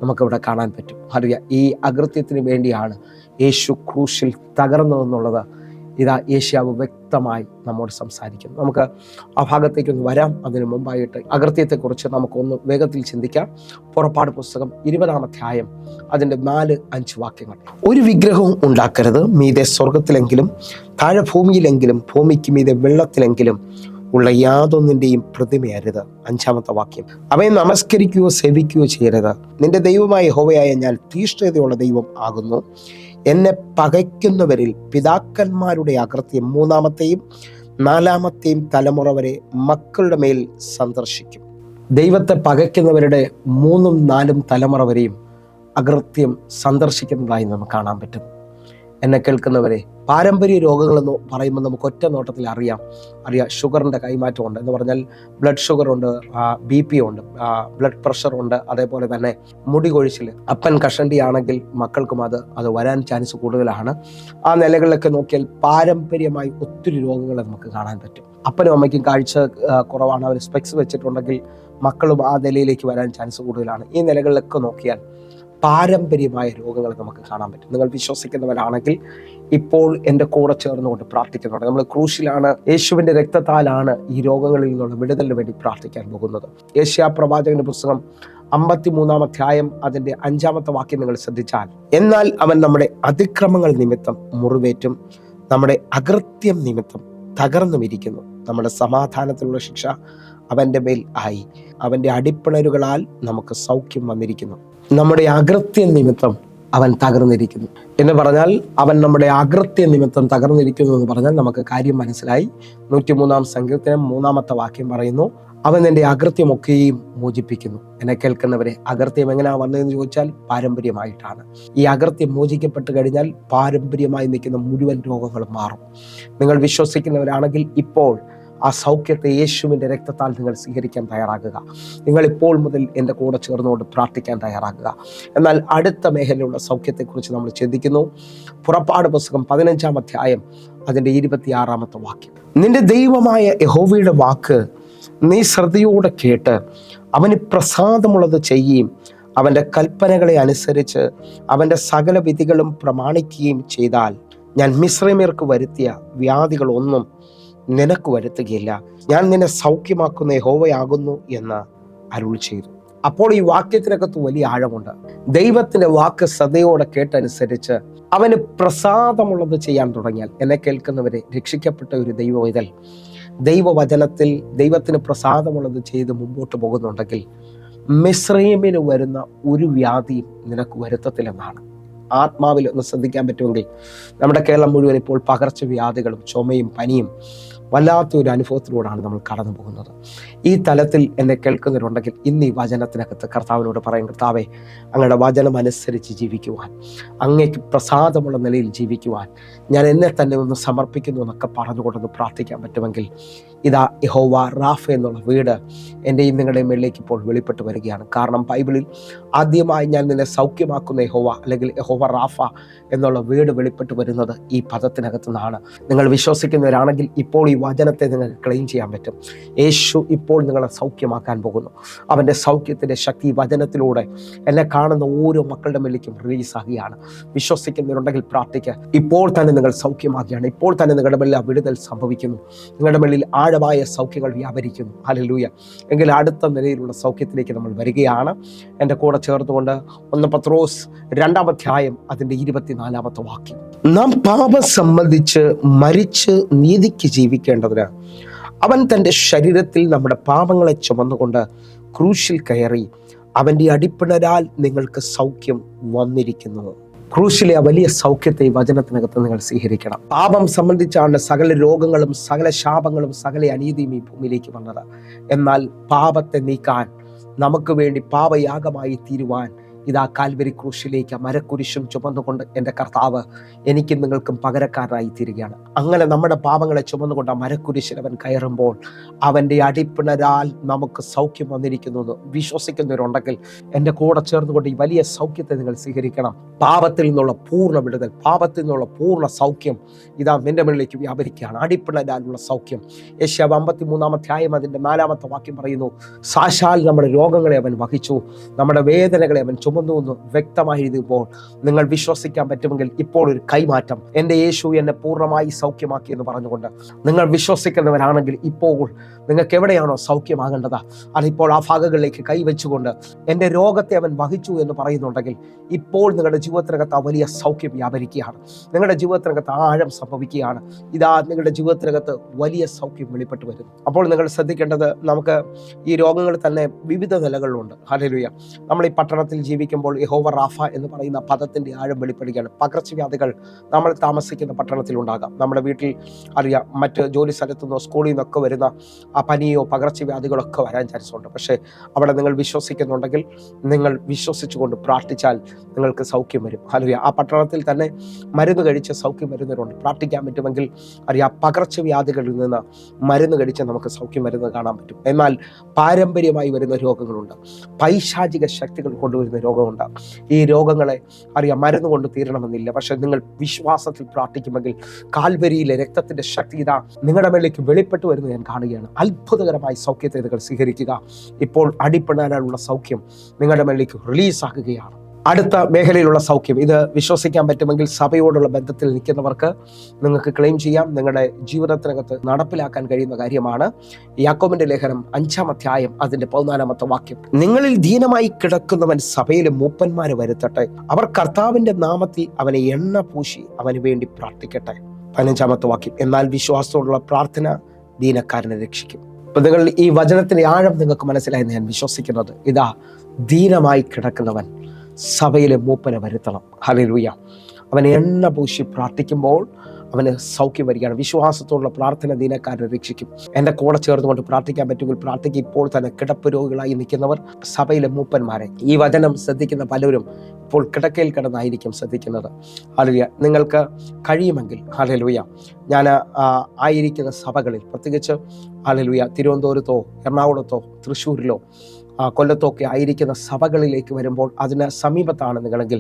Speaker 1: നമുക്കിവിടെ കാണാൻ പറ്റും. അറിയാം, ഈ അകൃത്യത്തിന് വേണ്ടിയാണ് യേശു ക്രൂശിൽ തകർന്നതെന്നുള്ളത് ഇതാ യേശയ്യാവ് വ്യക്തമായി നമ്മോട് സംസാരിക്കുന്നു. നമുക്ക് ആ ഭാഗത്തേക്കൊന്ന് വരാം. അതിനു മുമ്പായിട്ട് അകൃത്യത്തെക്കുറിച്ച് നമുക്കൊന്ന് വേഗത്തിൽ ചിന്തിക്കാം. പുറപ്പാട് പുസ്തകം 20-ാം അധ്യായം അതിൻ്റെ 4-5 വാക്യങ്ങൾ. ഒരു വിഗ്രഹവും ഉണ്ടാക്കരുത്, മീതെ സ്വർഗത്തിലെങ്കിലും താഴെ ഭൂമിയിലെങ്കിലും ഭൂമിക്ക് മീതെ വെള്ളത്തിലെങ്കിലും ഉള്ള യാതൊന്നിൻ്റെയും പ്രതിമയരുത്. 5-ാമത്തെ വാക്യം, അവയെ നമസ്കരിക്കുകയോ സേവിക്കുകയോ ചെയ്യരുത്. നിന്റെ ദൈവമായ യഹോവയായ ഞാൻ തീഷ്ണതയുള്ള ദൈവം ആകുന്നു. എന്നെ പകയ്ക്കുന്നവരിൽ പിതാക്കന്മാരുടെ അകൃത്യം 3-ാമത്തെയും 4-ാമത്തെയും തലമുറ വരെ മക്കളുടെ മേൽ സന്ദർശിക്കും. ദൈവത്തെ പകയ്ക്കുന്നവരുടെ 3ഉം 4ഉം തലമുറ വരെയും അകൃത്യം സന്ദർശിക്കുന്നതായി നമുക്ക് കാണാൻ പറ്റും. എന്നെ കേൾക്കുന്നവരെ, പാരമ്പര്യ രോഗങ്ങളെന്ന് പറയുമ്പോൾ നമുക്ക് ഒറ്റ നോട്ടത്തിൽ അറിയാം. ഷുഗറിൻ്റെ കൈമാറ്റമുണ്ട് എന്ന് പറഞ്ഞാൽ ബ്ലഡ് ഷുഗറുണ്ട്, BP ഉണ്ട്, ബ്ലഡ് പ്രഷറുണ്ട്, അതേപോലെ തന്നെ മുടി കൊഴിച്ചിൽ. അപ്പൻ കഷണ്ടി ആണെങ്കിൽ മക്കൾക്കും അത് വരാൻ ചാൻസ് കൂടുതലാണ്. ആ നിലകളിലൊക്കെ നോക്കിയാൽ പാരമ്പര്യമായി ഒത്തിരി രോഗങ്ങളെ നമുക്ക് കാണാൻ പറ്റും. അപ്പനും അമ്മയ്ക്കും കാഴ്ച കുറവാണ്, അവർ സ്പെക്സ് വെച്ചിട്ടുണ്ടെങ്കിൽ മക്കളും ആ നിലയിലേക്ക് വരാൻ ചാൻസ് കൂടുതലാണ്. ഈ നിലകളിലൊക്കെ നോക്കിയാൽ പാരമ്പര്യമായ രോഗങ്ങൾ നമുക്ക് കാണാൻ പറ്റും. നിങ്ങൾ വിശ്വസിക്കുന്നവരാണെങ്കിൽ ഇപ്പോൾ എൻ്റെ കൂടെ ചേർന്നുകൊണ്ട് പ്രാർത്ഥിക്കുന്നുണ്ട്. നമ്മൾ ക്രൂശിലാണ്, യേശുവിൻ്റെ രക്തത്താലാണ് ഈ രോഗങ്ങളിൽ നിന്നുള്ള വിടുതലിന് വേണ്ടി പ്രാർത്ഥിക്കാൻ പോകുന്നത്. യെശയ്യാ പ്രവാചകന്റെ പുസ്തകം 53-ാം അധ്യായം അതിൻ്റെ 5-ാമത്തെ വാക്യം നിങ്ങൾ ശ്രദ്ധിച്ചാൽ, എന്നാൽ അവൻ നമ്മുടെ അതിക്രമങ്ങൾ നിമിത്തം മുറിവേറ്റും നമ്മുടെ അകൃത്യം നിമിത്തം തകർന്നുമിരിക്കുന്നു. നമ്മുടെ സമാധാനത്തിലുള്ള ശിക്ഷ അവൻ്റെ മേൽ ആയി, അവൻ്റെ അടിപ്പിണരുകളാൽ നമുക്ക് സൗഖ്യം വന്നിരിക്കുന്നു. നമ്മുടെ അകൃത്യ നിമിത്തം അവൻ തകർന്നിരിക്കുന്നു എന്ന് പറഞ്ഞാൽ, അവൻ നമ്മുടെ അകൃത്യ നിമിത്തം തകർന്നിരിക്കുന്നു എന്ന് പറഞ്ഞാൽ നമുക്ക് കാര്യം മനസ്സിലായി. 103-ാം സങ്കീർത്തനം 3-ാമത്തെ വാക്യം പറയുന്നു, അവൻ എൻ്റെ അകൃത്യമൊക്കെയും മോചിപ്പിക്കുന്നു. എന്നെ കേൾക്കുന്നവരെ, അകൃത്യം എങ്ങനെയാണ് വന്നതെന്ന് ചോദിച്ചാൽ പാരമ്പര്യമായിട്ടാണ്. ഈ അകൃത്യം മോചിക്കപ്പെട്ട് കഴിഞ്ഞാൽ പാരമ്പര്യമായി നിൽക്കുന്ന മുഴുവൻ രോഗങ്ങളും മാറും. നിങ്ങൾ വിശ്വസിക്കുന്നവരാണെങ്കിൽ ഇപ്പോൾ ആ സൗഖ്യത്തെ യേശുവിൻ്റെ രക്തത്താൽ നിങ്ങൾ സ്വീകരിക്കാൻ തയ്യാറാകുക. നിങ്ങൾ ഇപ്പോൾ മുതൽ എൻ്റെ കൂടെ ചേർന്നുകൊണ്ട് പ്രാർത്ഥിക്കാൻ തയ്യാറാകുക. എന്നാൽ അടുത്ത മേഖലയിലുള്ള സൗഖ്യത്തെക്കുറിച്ച് നമ്മൾ ചിന്തിക്കുന്നു. പുറപ്പാട് പുസ്തകം 15-ാം അധ്യായം അതിൻ്റെ 26-ാമത്തെ വാക്യം, നിന്റെ ദൈവമായ യഹോവയുടെ വാക്ക് നീ ശ്രദ്ധയോടെ കേട്ട് അവന് പ്രസാദമുള്ളത് ചെയ്യുകയും അവൻ്റെ കൽപ്പനകളെ അനുസരിച്ച് അവൻ്റെ സകല വിധികളും പ്രമാണിക്കുകയും ചെയ്താൽ ഞാൻ മിസ്രൈമ്യർക്ക് വരുത്തിയ വ്യാധികളൊന്നും നിനക്ക് വരുത്തുകയില്ല. ഞാൻ നിന്നെ സൗഖ്യമാക്കുന്ന യഹോവയാകുന്നു എന്ന് അരുൾ ചെയ്തു. അപ്പോൾ ഈ വാക്യത്തിനകത്ത് വലിയ ആഴമുണ്ട്. ദൈവത്തിന്റെ വാക്ക് ശ്രദ്ധയോടെ കേട്ടനുസരിച്ച് അവന് പ്രസാദമുള്ളത് ചെയ്യാൻ തുടങ്ങിയാൽ, എന്നെ കേൾക്കുന്നവരെ, രക്ഷിക്കപ്പെട്ട ഒരു ദൈവവിതൽ ദൈവവചനത്തിൽ ദൈവത്തിന് പ്രസാദമുള്ളത് ചെയ്ത് മുമ്പോട്ട് പോകുന്നുണ്ടെങ്കിൽ മിസ്രൈമിന് വരുന്ന ഒരു വ്യാധിയും നിനക്ക് വരുത്തത്തില്ലെന്നാണ്. ആത്മാവിൽ ഒന്ന് ശ്രദ്ധിക്കാൻ പറ്റുമെങ്കിൽ നമ്മുടെ കേരളം മുഴുവൻ ഇപ്പോൾ പകർച്ചവ്യാധികളും ചുമയും പനിയും വല്ലാത്തൊരു അനുഭവത്തിലൂടെയാണ് നമ്മൾ കടന്നു പോകുന്നത്. ഈ തലത്തിൽ എന്നെ കേൾക്കുന്നവരുണ്ടെങ്കിൽ ഇന്ന് ഈ വചനത്തിനകത്ത് കർത്താവിനോട് പറയും, കർത്താവെ, അങ്ങയുടെ വചനം അനുസരിച്ച് ജീവിക്കുവാൻ, അങ്ങേക്ക് പ്രസാദമുള്ള നിലയിൽ ജീവിക്കുവാൻ ഞാൻ എന്നെ തന്നെ ഒന്ന് സമർപ്പിക്കുന്നു എന്നൊക്കെ പറഞ്ഞുകൊണ്ടൊന്ന് പ്രാർത്ഥിക്കാൻ പറ്റുമെങ്കിൽ ഇതാ യഹോവ റാഫ എന്നുള്ള വീട് എൻ്റെയും നിങ്ങളുടെയും മേളിലേക്ക് ഇപ്പോൾ വെളിപ്പെട്ട് വരികയാണ്. കാരണം ബൈബിളിൽ ആദ്യമായി ഞാൻ നിന്നെ സൗഖ്യമാക്കുന്ന യഹോവ അല്ലെങ്കിൽ യഹോവ റാഫ എന്നുള്ള വീട് വെളിപ്പെട്ട് വരുന്നത് ഈ പദത്തിനകത്തു നിന്നാണ്. നിങ്ങൾ വിശ്വസിക്കുന്നവരാണെങ്കിൽ ഇപ്പോൾ ഈ വചനത്തെ നിങ്ങൾക്ക് ക്ലെയിം ചെയ്യാൻ പറ്റും. യേശു ഇപ്പോൾ നിങ്ങളെ സൗഖ്യമാക്കാൻ പോകുന്നു. അവൻ്റെ സൗഖ്യത്തിൻ്റെ ശക്തി വചനത്തിലൂടെ എന്നെ കാണുന്ന ഓരോ മക്കളുടെ മേലേക്കും റിലീസാകുകയാണ്. വിശ്വസിക്കുന്നവരുണ്ടെങ്കിൽ പ്രാർത്ഥിക്കുക. ഇപ്പോൾ തന്നെ നിങ്ങൾ സൗഖ്യമാകുകയാണ്. ഇപ്പോൾ തന്നെ നിങ്ങളുടെ മേലിൽ ആ വിടുതൽ സംഭവിക്കുന്നു. നിങ്ങളുടെ മേലിൽ ആഴമായ സൗഖ്യങ്ങൾ വ്യാപരിക്കുന്നു. ഹല്ലേലൂയ. എങ്കിൽ അടുത്ത നിലയിലുള്ള സൗഖ്യത്തിലേക്ക് നമ്മൾ വരികയാണ്. എൻ്റെ കൂടെ ചേർത്തുകൊണ്ട് 1 പത്രോസ് 2-ാം അധ്യായം അതിൻ്റെ 24-ാമത്തെ വാക്യം, നാം പാപം സംബന്ധിച്ച് മരിച്ച് നീതിക്ക് ജീവിക്കേണ്ടതിന് അവൻ തൻ്റെ ശരീരത്തിൽ നമ്മുടെ പാപങ്ങളെ ചുമന്നുകൊണ്ട് ക്രൂശിൽ കയറി അവൻ്റെ അടിപ്പിണരാൽ നിങ്ങൾക്ക് സൗഖ്യം വന്നിരിക്കുന്നു. ക്രൂശിലെ ആ വലിയ സൗഖ്യത്തെ ഈ വചനത്തിനകത്ത് നിങ്ങൾ സ്വീകരിക്കണം. പാപം സംബന്ധിച്ചാണ് സകല രോഗങ്ങളും സകല ശാപങ്ങളും സകല അനീതിയും ഈ ഭൂമിയിലേക്ക് വന്നത്. എന്നാൽ പാപത്തെ നീക്കാൻ, നമുക്ക് വേണ്ടി പാപയാഗമായി തീരുവാൻ ഇതാ കാൽവരി ക്രൂശിലേക്ക് മരക്കുരിശും ചുമന്നുകൊണ്ട് എൻ്റെ കർത്താവ് എനിക്കും നിങ്ങൾക്കും പകരക്കാരനായി തീരുകയാണ്. അങ്ങനെ നമ്മുടെ പാപങ്ങളെ ചുമന്നുകൊണ്ട് ആ മരക്കുരിശിൽ അവൻ കയറുമ്പോൾ അവൻ്റെ അടിപ്പിണരാൽ നമുക്ക് സൗഖ്യം വന്നിരിക്കുന്നു. വിശ്വസിക്കുന്നവരുണ്ടെങ്കിൽ എൻ്റെ കൂടെ ചേർന്നുകൊണ്ട് ഈ വലിയ സൗഖ്യത്തെ നിങ്ങൾ സ്വീകരിക്കണം. പാപത്തിൽ നിന്നുള്ള പൂർണ്ണ വിടുതൽ, പാപത്തിൽ നിന്നുള്ള പൂർണ്ണ സൗഖ്യം ഇതാ നിന്റെ മുന്നിലേക്ക് വ്യാപരിക്കുകയാണ്. അടിപ്പിണരാലുള്ള സൗഖ്യം. യെശയ്യാ 53-ാം അധ്യായം അതിൻ്റെ 4-ാമത്തെ വാക്യം പറയുന്നു, സാക്ഷാൽ നമ്മുടെ രോഗങ്ങളെ അവൻ വഹിച്ചു, നമ്മുടെ വേദനകളെ അവൻ ചുമന്നു എന്ന് വ്യക്തമായി എഴുതുമ്പോൾ നിങ്ങൾ വിശ്വസിക്കാൻ പറ്റുമെങ്കിൽ ഇപ്പോൾ ഒരു കൈമാറ്റം, എൻ്റെ യേശു എന്നെ പൂർണ്ണമായി സൗഖ്യമാക്കി എന്ന് പറഞ്ഞുകൊണ്ട് നിങ്ങൾ വിശ്വസിക്കുന്നവരാണെങ്കിൽ ഇപ്പോൾ നിങ്ങൾക്ക് എവിടെയാണോ സൗഖ്യമാകേണ്ടത് അതിപ്പോൾ ആ ഭാഗങ്ങളിലേക്ക് കൈവച്ചുകൊണ്ട് എൻ്റെ രോഗത്തെ അവൻ വഹിച്ചു എന്ന് പറയുന്നുണ്ടെങ്കിൽ ഇപ്പോൾ നിങ്ങളുടെ ജീവിതത്തിനകത്ത് ആ വലിയ സൗഖ്യം വ്യാപരിക്കുകയാണ്. നിങ്ങളുടെ ജീവിതത്തിനകത്ത് ആഴം സംഭവിക്കുകയാണ്. ഇതാ നിങ്ങളുടെ ജീവിതത്തിനകത്ത് വലിയ സൗഖ്യം വെളിപ്പെട്ട് വരുന്നു. അപ്പോൾ നിങ്ങൾ ശ്രദ്ധിക്കേണ്ടത്, നമുക്ക് ഈ രോഗങ്ങൾ തന്നെ വിവിധ നിലകളിലുണ്ട്. ഹല്ലേലൂയ. നമ്മൾ ഈ പട്ടണത്തിൽ ജീവിക്കുമ്പോൾ യഹോവ റാഫ എന്ന് പറയുന്ന പദത്തിന്റെ ആഴം വെളിപ്പെടുകയാണ്. പകർച്ചവ്യാധികൾ നമ്മൾ താമസിക്കുന്ന പട്ടണത്തിൽ ഉണ്ടാകാം. നമ്മുടെ വീട്ടിൽ അറിയാം, മറ്റ് ജോലി സ്ഥലത്തു നിന്നോ സ്കൂളിൽ നിന്നൊക്കെ വരുന്ന ആ പനിയോ പകർച്ചവ്യാധികളൊക്കെ വരാൻ ചാൻസ് ഉണ്ട്. പക്ഷേ അവിടെ നിങ്ങൾ വിശ്വസിക്കുന്നുണ്ടെങ്കിൽ, നിങ്ങൾ വിശ്വസിച്ചുകൊണ്ട് പ്രാർത്ഥിച്ചാൽ നിങ്ങൾക്ക് സൗഖ്യം വരും. ഹല്ലേലൂയ. ആ പട്ടണത്തിൽ തന്നെ മരുന്ന് കഴിച്ച് സൗഖ്യം വരുന്നവരുണ്ട്. പ്രാർത്ഥിക്കാൻ പറ്റുമെങ്കിൽ അറിയാം, പകർച്ചവ്യാധികളിൽ നിന്ന് മരുന്ന് കഴിച്ച് നമുക്ക് സൗഖ്യം വരുന്നത് കാണാൻ പറ്റും. എന്നാൽ പാരമ്പര്യമായി വരുന്ന രോഗങ്ങളുണ്ട്, പൈശാചിക ശക്തികൾ കൊണ്ടുവരുന്ന രോഗമുണ്ട്. ഈ രോഗങ്ങളെ അറിയാം മരുന്ന് കൊണ്ട് തീരണമെന്നില്ല. പക്ഷെ നിങ്ങൾ വിശ്വാസത്തിൽ പ്രാർത്ഥിക്കുമെങ്കിൽ കാൽവരിയിലെ രക്തത്തിന്റെ ശക്തി ഇതാ നിങ്ങളുടെ മേലേക്ക് വെളിപ്പെട്ട് വരുന്നത് ഞാൻ കാണുകയാണ്. അത്ഭുതകരമായ സൗഖ്യത്തെ നിങ്ങൾ സ്വീകരിക്കുക. ഇപ്പോൾ അടിപ്പെടാനുള്ള സൗഖ്യം നിങ്ങളുടെ മേലേക്ക് റിലീസ് ആക്കുകയാണ്. അടുത്ത മേഖലയിലുള്ള സൗഖ്യം, ഇത് വിശ്വസിക്കാൻ പറ്റുമെങ്കിൽ സഭയോടുള്ള ബന്ധത്തിൽ നിൽക്കുന്നവർക്ക് നിങ്ങൾക്ക് ക്ലെയിം ചെയ്യാം. നിങ്ങളുടെ ജീവിതത്തിനകത്ത് നടപ്പിലാക്കാൻ കഴിയുന്ന കാര്യമാണ്. യാക്കോബിന്റെ ലേഖനം 5-ാം അധ്യായം അതിന്റെ 14-ാമത്തെ വാക്യം, നിങ്ങളിൽ ദീനമായി കിടക്കുന്നവൻ സഭയിലെ മൂപ്പന്മാരെ വരുത്തട്ടെ, അവർ കർത്താവിന്റെ നാമത്തിൽ അവനെ എണ്ണ പൂശി അവന് വേണ്ടി പ്രാർത്ഥിക്കട്ടെ. 15-ാമത്തെ വാക്യം, എന്നാൽ വിശ്വാസത്തോടുള്ള പ്രാർത്ഥന ദീനക്കാരനെ രക്ഷിക്കും. അപ്പൊ നിങ്ങൾ ഈ വചനത്തിന്റെ ആഴം നിങ്ങൾക്ക് മനസ്സിലായെന്ന് ഞാൻ വിശ്വസിക്കുന്നത്. ഇതാ ദീനമായി കിടക്കുന്നവൻ സഭയിലെ മൂപ്പനെ വരുത്തണം. ഹല്ലേലൂയ. അവൻ എണ്ണ പൂശി പ്രാർത്ഥിക്കുമ്പോൾ അവന് സൗഖ്യം വരികയാണ്. വിശ്വാസത്തോടുള്ള പ്രാർത്ഥന ദീനക്കാരനെ രക്ഷിക്കും. എൻ്റെ കൂടെ ചേർന്നുകൊണ്ട് പ്രാർത്ഥിക്കാൻ പറ്റുമെങ്കിൽ പ്രാർത്ഥിക്കും. ഇപ്പോൾ തന്നെ കിടപ്പ് രോഗികളായി നിൽക്കുന്നവർ, സഭയിലെ മൂപ്പന്മാരെ, ഈ വചനം ശ്രദ്ധിക്കുന്ന പലരും ഇപ്പോൾ കിടക്കയിൽ കിടന്നായിരിക്കും ശ്രദ്ധിക്കുന്നത്. ഹല്ലേലൂയ. നിങ്ങൾക്ക് കഴിയുമെങ്കിൽ ഹല്ലേലൂയ, ഞാൻ ആയിരിക്കുന്ന സഭകളിൽ, പ്രത്യേകിച്ച് ഹല്ലേലൂയ തിരുവനന്തപുരത്തോ എറണാകുളത്തോ തൃശ്ശൂരിലോ കൊല്ലത്തൊക്കെ ആയിരിക്കുന്ന സഭകളിലേക്ക് വരുമ്പോൾ അതിന് സമീപത്താണ് നിങ്ങളെങ്കിൽ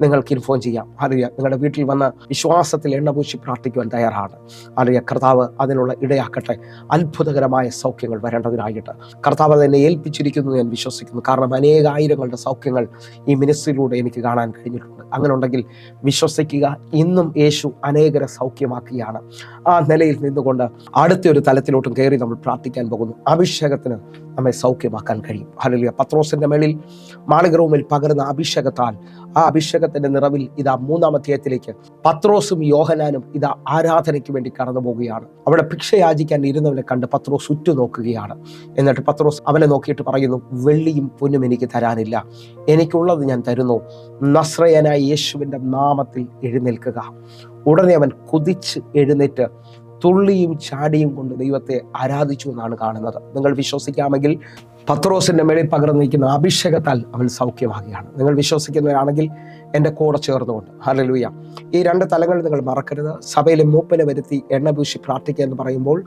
Speaker 1: നിങ്ങൾക്ക് ഇൻഫോം ചെയ്യാം. ഹല്ലേലൂയ. നിങ്ങളുടെ വീട്ടിൽ വന്ന് വിശ്വാസത്തിൽ എണ്ണപൂശി പ്രാർത്ഥിക്കുവാൻ തയ്യാറാണ്. ഹല്ലേലൂയ. കർത്താവ് അതിനുള്ള ഇടയാക്കട്ടെ. അത്ഭുതകരമായ സൗഖ്യങ്ങൾ വരേണ്ടതിനായിട്ട് കർത്താവ് അതിനെ ഏൽപ്പിച്ചിരിക്കുന്നു ഞാൻ വിശ്വസിക്കുന്നു. കാരണം അനേകായിരങ്ങളുടെ സൗഖ്യങ്ങൾ ഈ മിനിസ്ട്രിയിലൂടെ എനിക്ക് കാണാൻ കഴിഞ്ഞിട്ടുണ്ട്. അങ്ങനെ ഉണ്ടെങ്കിൽ വിശ്വസിക്കുക, ഇന്നും യേശു അനേകരെ സൗഖ്യമാക്കുകയാണ്. ആ നിലയിൽ നിന്നുകൊണ്ട് അടുത്തൊരു തലത്തിലോട്ടും കയറി നമ്മൾ പ്രാർത്ഥിക്കാൻ പോകുന്നു. അഭിഷേകത്തിന് നമ്മെ സൗഖ്യമാക്കാൻ കഴിയും. ഹല്ലേലൂയ. പത്രോസിന്റെ മേളിൽ മാളിക റൂമിൽ പകർന്ന അഭിഷേകത്താൽ, ആ അഭിഷേകത്തിന്റെ നിറവിൽ ഇതാ 3-ാം അധ്യായത്തിലേക്ക് പത്രോസും യോഹനാനും ഇതാ ആരാധനയ്ക്ക് വേണ്ടി കടന്നു പോവുകയാണ്. അവിടെ ഭിക്ഷ യാചിക്കാൻ ഇരുന്നവനെ കണ്ട് പത്രോസ് ഉറ്റുനോക്കുകയാണ്. എന്നിട്ട് പത്രോസ് അവനെ നോക്കിയിട്ട് പറയുന്നു, വെള്ളിയും പൊന്നും എനിക്ക് തരാനില്ല, എനിക്കുള്ളത് ഞാൻ തരുന്നു, നസ്രയനായ യേശുവിന്റെ നാമത്തിൽ എഴുന്നേൽക്കുക. ഉടനെ അവൻ കുതിച്ച് എഴുന്നേറ്റ് തുള്ളിയും ചാടിയും കൊണ്ട് ദൈവത്തെ ആരാധിച്ചു എന്നാണ് കാണുന്നത്. നിങ്ങൾ വിശ്വസിക്കാമെങ്കിൽ പത്രോസിന്റെ മേളിൽ പകർന്നിരിക്കുന്ന അഭിഷേകത്താൽ അവൻ സൗഖ്യമാകുകയാണ്. നിങ്ങൾ വിശ്വസിക്കുന്നവരാണെങ്കിൽ എൻ്റെ കൂടെ ചേർന്നുകൊണ്ട് ഹല്ലേലൂയ. ഈ 2 തലങ്ങൾ നിങ്ങൾ മറക്കരുത്. സഭയിലെ മൂപ്പനെ വരുത്തി എണ്ണ പൂശി പ്രാർത്ഥിക്കുക എന്ന് പറയുമ്പോൾ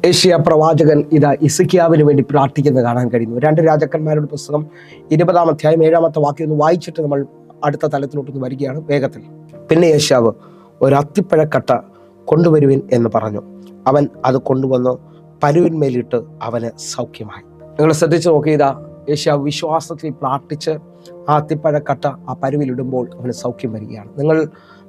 Speaker 1: യെശയ്യാ പ്രവാചകൻ ഇതാ ഹിസ്കിയാവിന് വേണ്ടി പ്രാർത്ഥിക്കുന്നത് കാണാൻ കഴിയുന്നു. 2 രാജാക്കന്മാരുടെ പുസ്തകം 20-ാം അധ്യായം 7-ാമത്തെ വാക്യം ഒന്ന് വായിച്ചിട്ട് നമ്മൾ അടുത്ത തലത്തിലോട്ടൊന്ന് വരികയാണ് വേഗത്തിൽ. പിന്നെ യേശയ്യാവ് ഒരു അത്തിപ്പഴക്കട്ട കൊണ്ടുവരുവിൻ എന്ന് പറഞ്ഞു. അവൻ അത് കൊണ്ടുവന്ന് പരുവിന്മേലിട്ട് അവന് സൗഖ്യമായി. നിങ്ങൾ ശ്രദ്ധിച്ച് നോക്കിയതാ, യേശയ്യാവ് വിശ്വാസത്തിൽ പ്രാർത്ഥിച്ച് ആ അത്തിപ്പഴക്കട്ട ആ പരുവിലിടുമ്പോൾ അവന് സൗഖ്യം വരികയാണ്. നിങ്ങൾ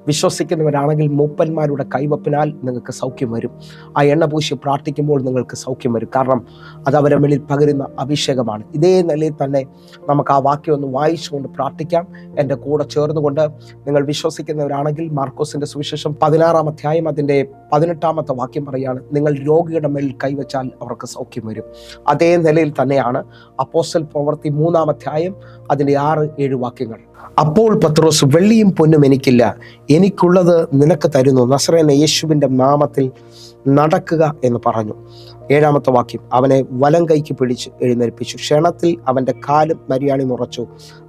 Speaker 1: വിശ്വസിക്കുന്നവരാണെങ്കിൽ മൂപ്പന്മാരുടെ കൈവപ്പിനാൽ നിങ്ങൾക്ക് സൗഖ്യം വരും. ആ എണ്ണ പൂശി പ്രാർത്ഥിക്കുമ്പോൾ നിങ്ങൾക്ക് സൗഖ്യം വരും. കാരണം അത് അവരുടെ മേളിൽ പകരുന്ന അഭിഷേകമാണ്. ഇതേ നിലയിൽ തന്നെ നമുക്ക് ആ വാക്യം ഒന്ന് വായിച്ചുകൊണ്ട് പ്രാർത്ഥിക്കാം. എൻ്റെ കൂടെ ചേർന്നുകൊണ്ട് നിങ്ങൾ വിശ്വസിക്കുന്നവരാണെങ്കിൽ മാർക്കോസിന്റെ സുവിശേഷം 16-ാം അധ്യായം അതിൻ്റെ 18-ാമത്തെ വാക്യം പറയാണ്, നിങ്ങൾ രോഗിയുടെ മേൽ കൈവച്ചാൽ അവർക്ക് സൗഖ്യം വരും. അതേ നിലയിൽ തന്നെയാണ് അപ്പോസ്തല പ്രവൃത്തി 3-ാം അധ്യായം അതിൻ്റെ 6-7 വാക്യങ്ങൾ. അപ്പോൾ പത്രോസ്, വെള്ളിയും പൊന്നും എനിക്കില്ല, എനിക്കുള്ളത് നിനക്ക് തരുന്നു, നസറേന യേശുവിൻ്റെ നാമത്തിൽ നടക്കുക എന്ന് പറഞ്ഞു. 7-ാമത്തെ വാക്യം, അവനെ വലം കൈക്ക് പിടിച്ച് എഴുന്നേൽപ്പിച്ചു. ക്ഷണത്തിൽ അവൻ്റെ കാലും മരിയാണി മുറച്ചു,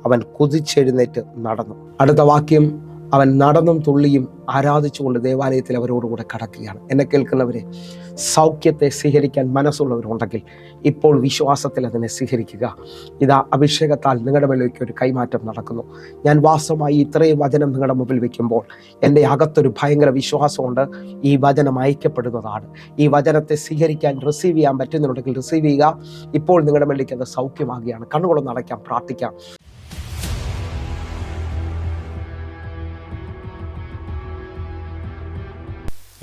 Speaker 1: അവൻ കുതിച്ചെഴുന്നേറ്റ് നടന്നു. അടുത്ത വാക്യം, അവൻ നടന്നും തുള്ളിയും ആരാധിച്ചുകൊണ്ട് ദേവാലയത്തിൽ അവരോടുകൂടെ കടക്കുകയാണ്. എന്നെ കേൾക്കുന്നവരെ, സൗഖ്യത്തെ സ്വീകരിക്കാൻ മനസ്സുള്ളവരുണ്ടെങ്കിൽ ഇപ്പോൾ വിശ്വാസത്തിൽ അതിനെ സ്വീകരിക്കുക. ഇതാ അഭിഷേകത്താൽ നിങ്ങളുടെ മേലേക്ക് ഒരു കൈമാറ്റം നടക്കുന്നു. ഞാൻ വാസ്തവമായി ഇത്രയും വചനം നിങ്ങളുടെ മുമ്പിൽ വെക്കുമ്പോൾ എൻ്റെ അകത്തൊരു ഭയങ്കര വിശ്വാസമുണ്ട്. ഈ വചനം അയക്കപ്പെടുന്നതാണ്. ഈ വചനത്തെ സ്വീകരിക്കാൻ, റിസീവ് ചെയ്യാൻ പറ്റുന്നുണ്ടെങ്കിൽ റിസീവ് ചെയ്യുക. ഇപ്പോൾ നിങ്ങളുടെ മേലേക്ക് അത് സൗഖ്യമാകുകയാണ്. കണ്ണുകളൊന്ന് അടയ്ക്കാം, പ്രാർത്ഥിക്കാം.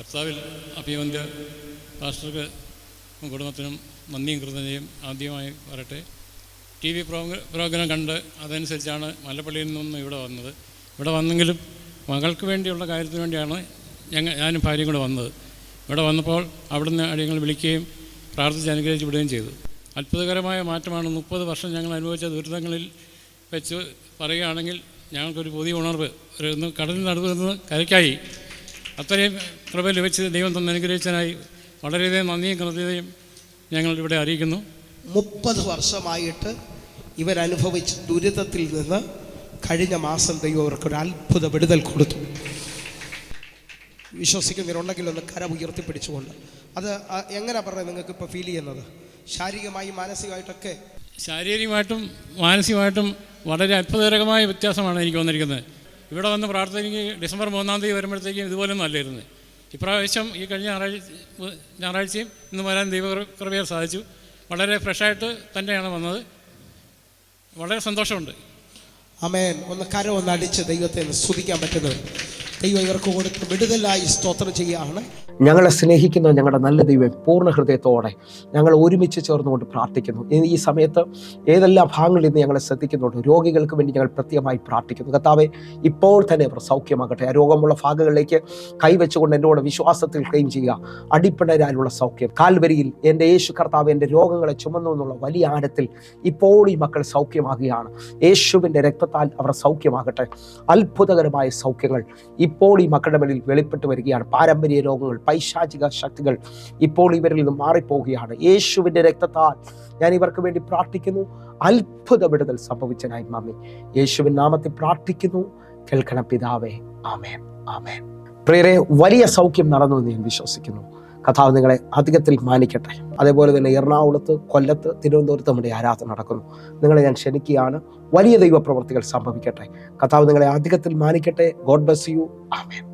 Speaker 2: കർത്താവിൽ അഭിമന്യ പാസ്റ്റർക്ക് കുടുംബത്തിനും നന്ദിയും കൃതജ്ഞതയും ആദ്യമായി പറയട്ടെ. TV പ്രോഗ്രാം കണ്ട് അതനുസരിച്ചാണ് മല്ലപ്പള്ളിയിൽ നിന്നും ഇവിടെ വന്നത്. ഇവിടെ വന്നെങ്കിലും മകൾക്ക് വേണ്ടിയുള്ള കാര്യത്തിന് വേണ്ടിയാണ് ഞാനും ഭാര്യയും കൂടെ വന്നത്. ഇവിടെ വന്നപ്പോൾ അവിടുന്ന് അടിയങ്ങൾ വിളിക്കുകയും പ്രാർത്ഥിച്ച് അനുഗ്രഹിച്ച് വിടുകയും ചെയ്തു. അത്ഭുതകരമായ മാറ്റമാണ് 30 വർഷം ഞങ്ങൾ അനുഭവിച്ച ദുരിതങ്ങളിൽ വെച്ച് പറയുകയാണെങ്കിൽ ഞങ്ങൾക്കൊരു പുതിയ ഉണർവ്, ഒരു കടലിൽ നടുവിൽ നിന്ന് കരയ്ക്കായി. അത്രയും കൃപ ലഭിച്ച് ദൈവം തന്നെ അനുഗ്രഹിച്ചതിനായി വളരെയധികം നന്ദിയും കൃതജ്ഞതയും ഞങ്ങൾ ഇവിടെ അറിയിക്കുന്നു.
Speaker 3: 30 വർഷമായിട്ട് ഇവരനുഭവിച്ച ദുരിതത്തിൽ നിന്ന് കഴിഞ്ഞ മാസം ദൈവം അവർക്കൊരു അത്ഭുത വിടുതൽ കൊടുത്തു. വിശ്വസിക്കുന്നവരുണ്ടെങ്കിൽ ഒന്ന് കര ഉയർത്തിപ്പിടിച്ചുകൊണ്ട് അത് എങ്ങനെ പറയുന്നത് നിങ്ങൾക്ക് ഇപ്പോൾ ഫീൽ ചെയ്യുന്നത്? ശാരീരികമായും മാനസികമായിട്ടൊക്കെ?
Speaker 2: ശാരീരികമായിട്ടും മാനസികമായിട്ടും വളരെ അത്ഭുതകരമായ വ്യത്യാസമാണ് എനിക്ക് വന്നിരിക്കുന്നത്. ഇവിടെ വന്ന് പ്രാർത്ഥനയ്ക്ക് ഡിസംബർ 3-ാം തീയതി വരുമ്പോഴത്തേക്കും ഇതുപോലൊന്നും അല്ലായിരുന്നു. ഇപ്രാവശ്യം ഈ കഴിഞ്ഞ ഞായറാഴ്ചയും ഇന്ന് വരാൻ ദൈവകൃപയാൽ സാധിച്ചു. വളരെ ഫ്രഷായിട്ട് തന്നെയാണ് വന്നത്. വളരെ സന്തോഷമുണ്ട്.
Speaker 3: ആമേൻ. ഒന്ന് കര ഒന്ന് അടിച്ച് ദൈവത്തെ സ്തുതിക്കാൻ പറ്റുന്നത് ദൈവം ഇവർക്ക് കൊടുത്ത് വിടുതലായി സ്തോത്രം ചെയ്യുകയാണ്.
Speaker 1: ഞങ്ങളെ സ്നേഹിക്കുന്ന ഞങ്ങളുടെ നല്ല ദൈവം പൂർണ്ണ ഹൃദയത്തോടെ ഞങ്ങൾ ഒരുമിച്ച് ചേർന്നുകൊണ്ട് പ്രാർത്ഥിക്കുന്നു. ഈ സമയത്ത് ഏതെല്ലാം ഭാഗങ്ങളിൽ നിന്ന് ഞങ്ങളെ ശ്രദ്ധിക്കുന്നുണ്ട്, രോഗികൾക്ക് വേണ്ടി ഞങ്ങൾ പ്രത്യേകമായി പ്രാർത്ഥിക്കുന്നു. കർത്താവേ, ഇപ്പോൾ തന്നെ അവർ സൗഖ്യമാകട്ടെ. ആ രോഗമുള്ള ഭാഗങ്ങളിലേക്ക് കൈവച്ചുകൊണ്ട് എന്നോട് വിശ്വാസത്തിൽ ക്ലെയിം ചെയ്യുക. അടിപ്പിണരാലുള്ള സൗഖ്യം കാൽവരിയിൽ എൻ്റെ യേശു കർത്താവ് എൻ്റെ രോഗങ്ങളെ ചുമന്നു എന്നുള്ള വലിയ ആഴത്തിൽ ഇപ്പോൾ ഈ മക്കൾ സൗഖ്യമാകുകയാണ്. യേശുവിൻ്റെ രക്തത്താൽ അവർ സൗഖ്യമാകട്ടെ. അത്ഭുതകരമായ സൗഖ്യങ്ങൾ ഇപ്പോൾ ഈ മക്കളുടെ മേലിൽ വെളിപ്പെട്ട് വരികയാണ്. പാരമ്പര്യ രോഗങ്ങൾ, പൈശാചിക ശക്തികൾ ഇപ്പോൾ ഇവരിൽ നിന്ന് മാറിപ്പോവുകയാണ്. യേശുവിൻ്റെ രക്തത്താൽ ഞാൻ ഇവർക്ക് വേണ്ടി പ്രാർത്ഥിക്കുന്നു. അത്ഭുത വിടുതൽ സംഭവിച്ചനായി മമ്മി യേശുവിൻ നാമത്തിൽ പ്രാർത്ഥിക്കുന്നു. കേൾക്കണം പിതാവേ. ആമേൻ, ആമേൻ. പ്രിയരെ, വലിയ സൗഖ്യം നടന്നു എന്ന് ഞാൻ വിശ്വസിക്കുന്നു. കർത്താവ് നിങ്ങളെ അധികത്തിൽ മാനിക്കട്ടെ. അതേപോലെ തന്നെ എറണാകുളത്ത്, കൊല്ലത്ത്, തിരുവനന്തപുരത്ത് നമ്മുടെ ആരാധന നടക്കുന്നു. നിങ്ങളെ ഞാൻ ക്ഷണിക്കുകയാണ്. വലിയ ദൈവപ്രവൃത്തികൾ സംഭവിക്കട്ടെ. കർത്താവ് നിങ്ങളെ അധികത്തിൽ മാനിക്കട്ടെ. God bless you. ആമേൻ.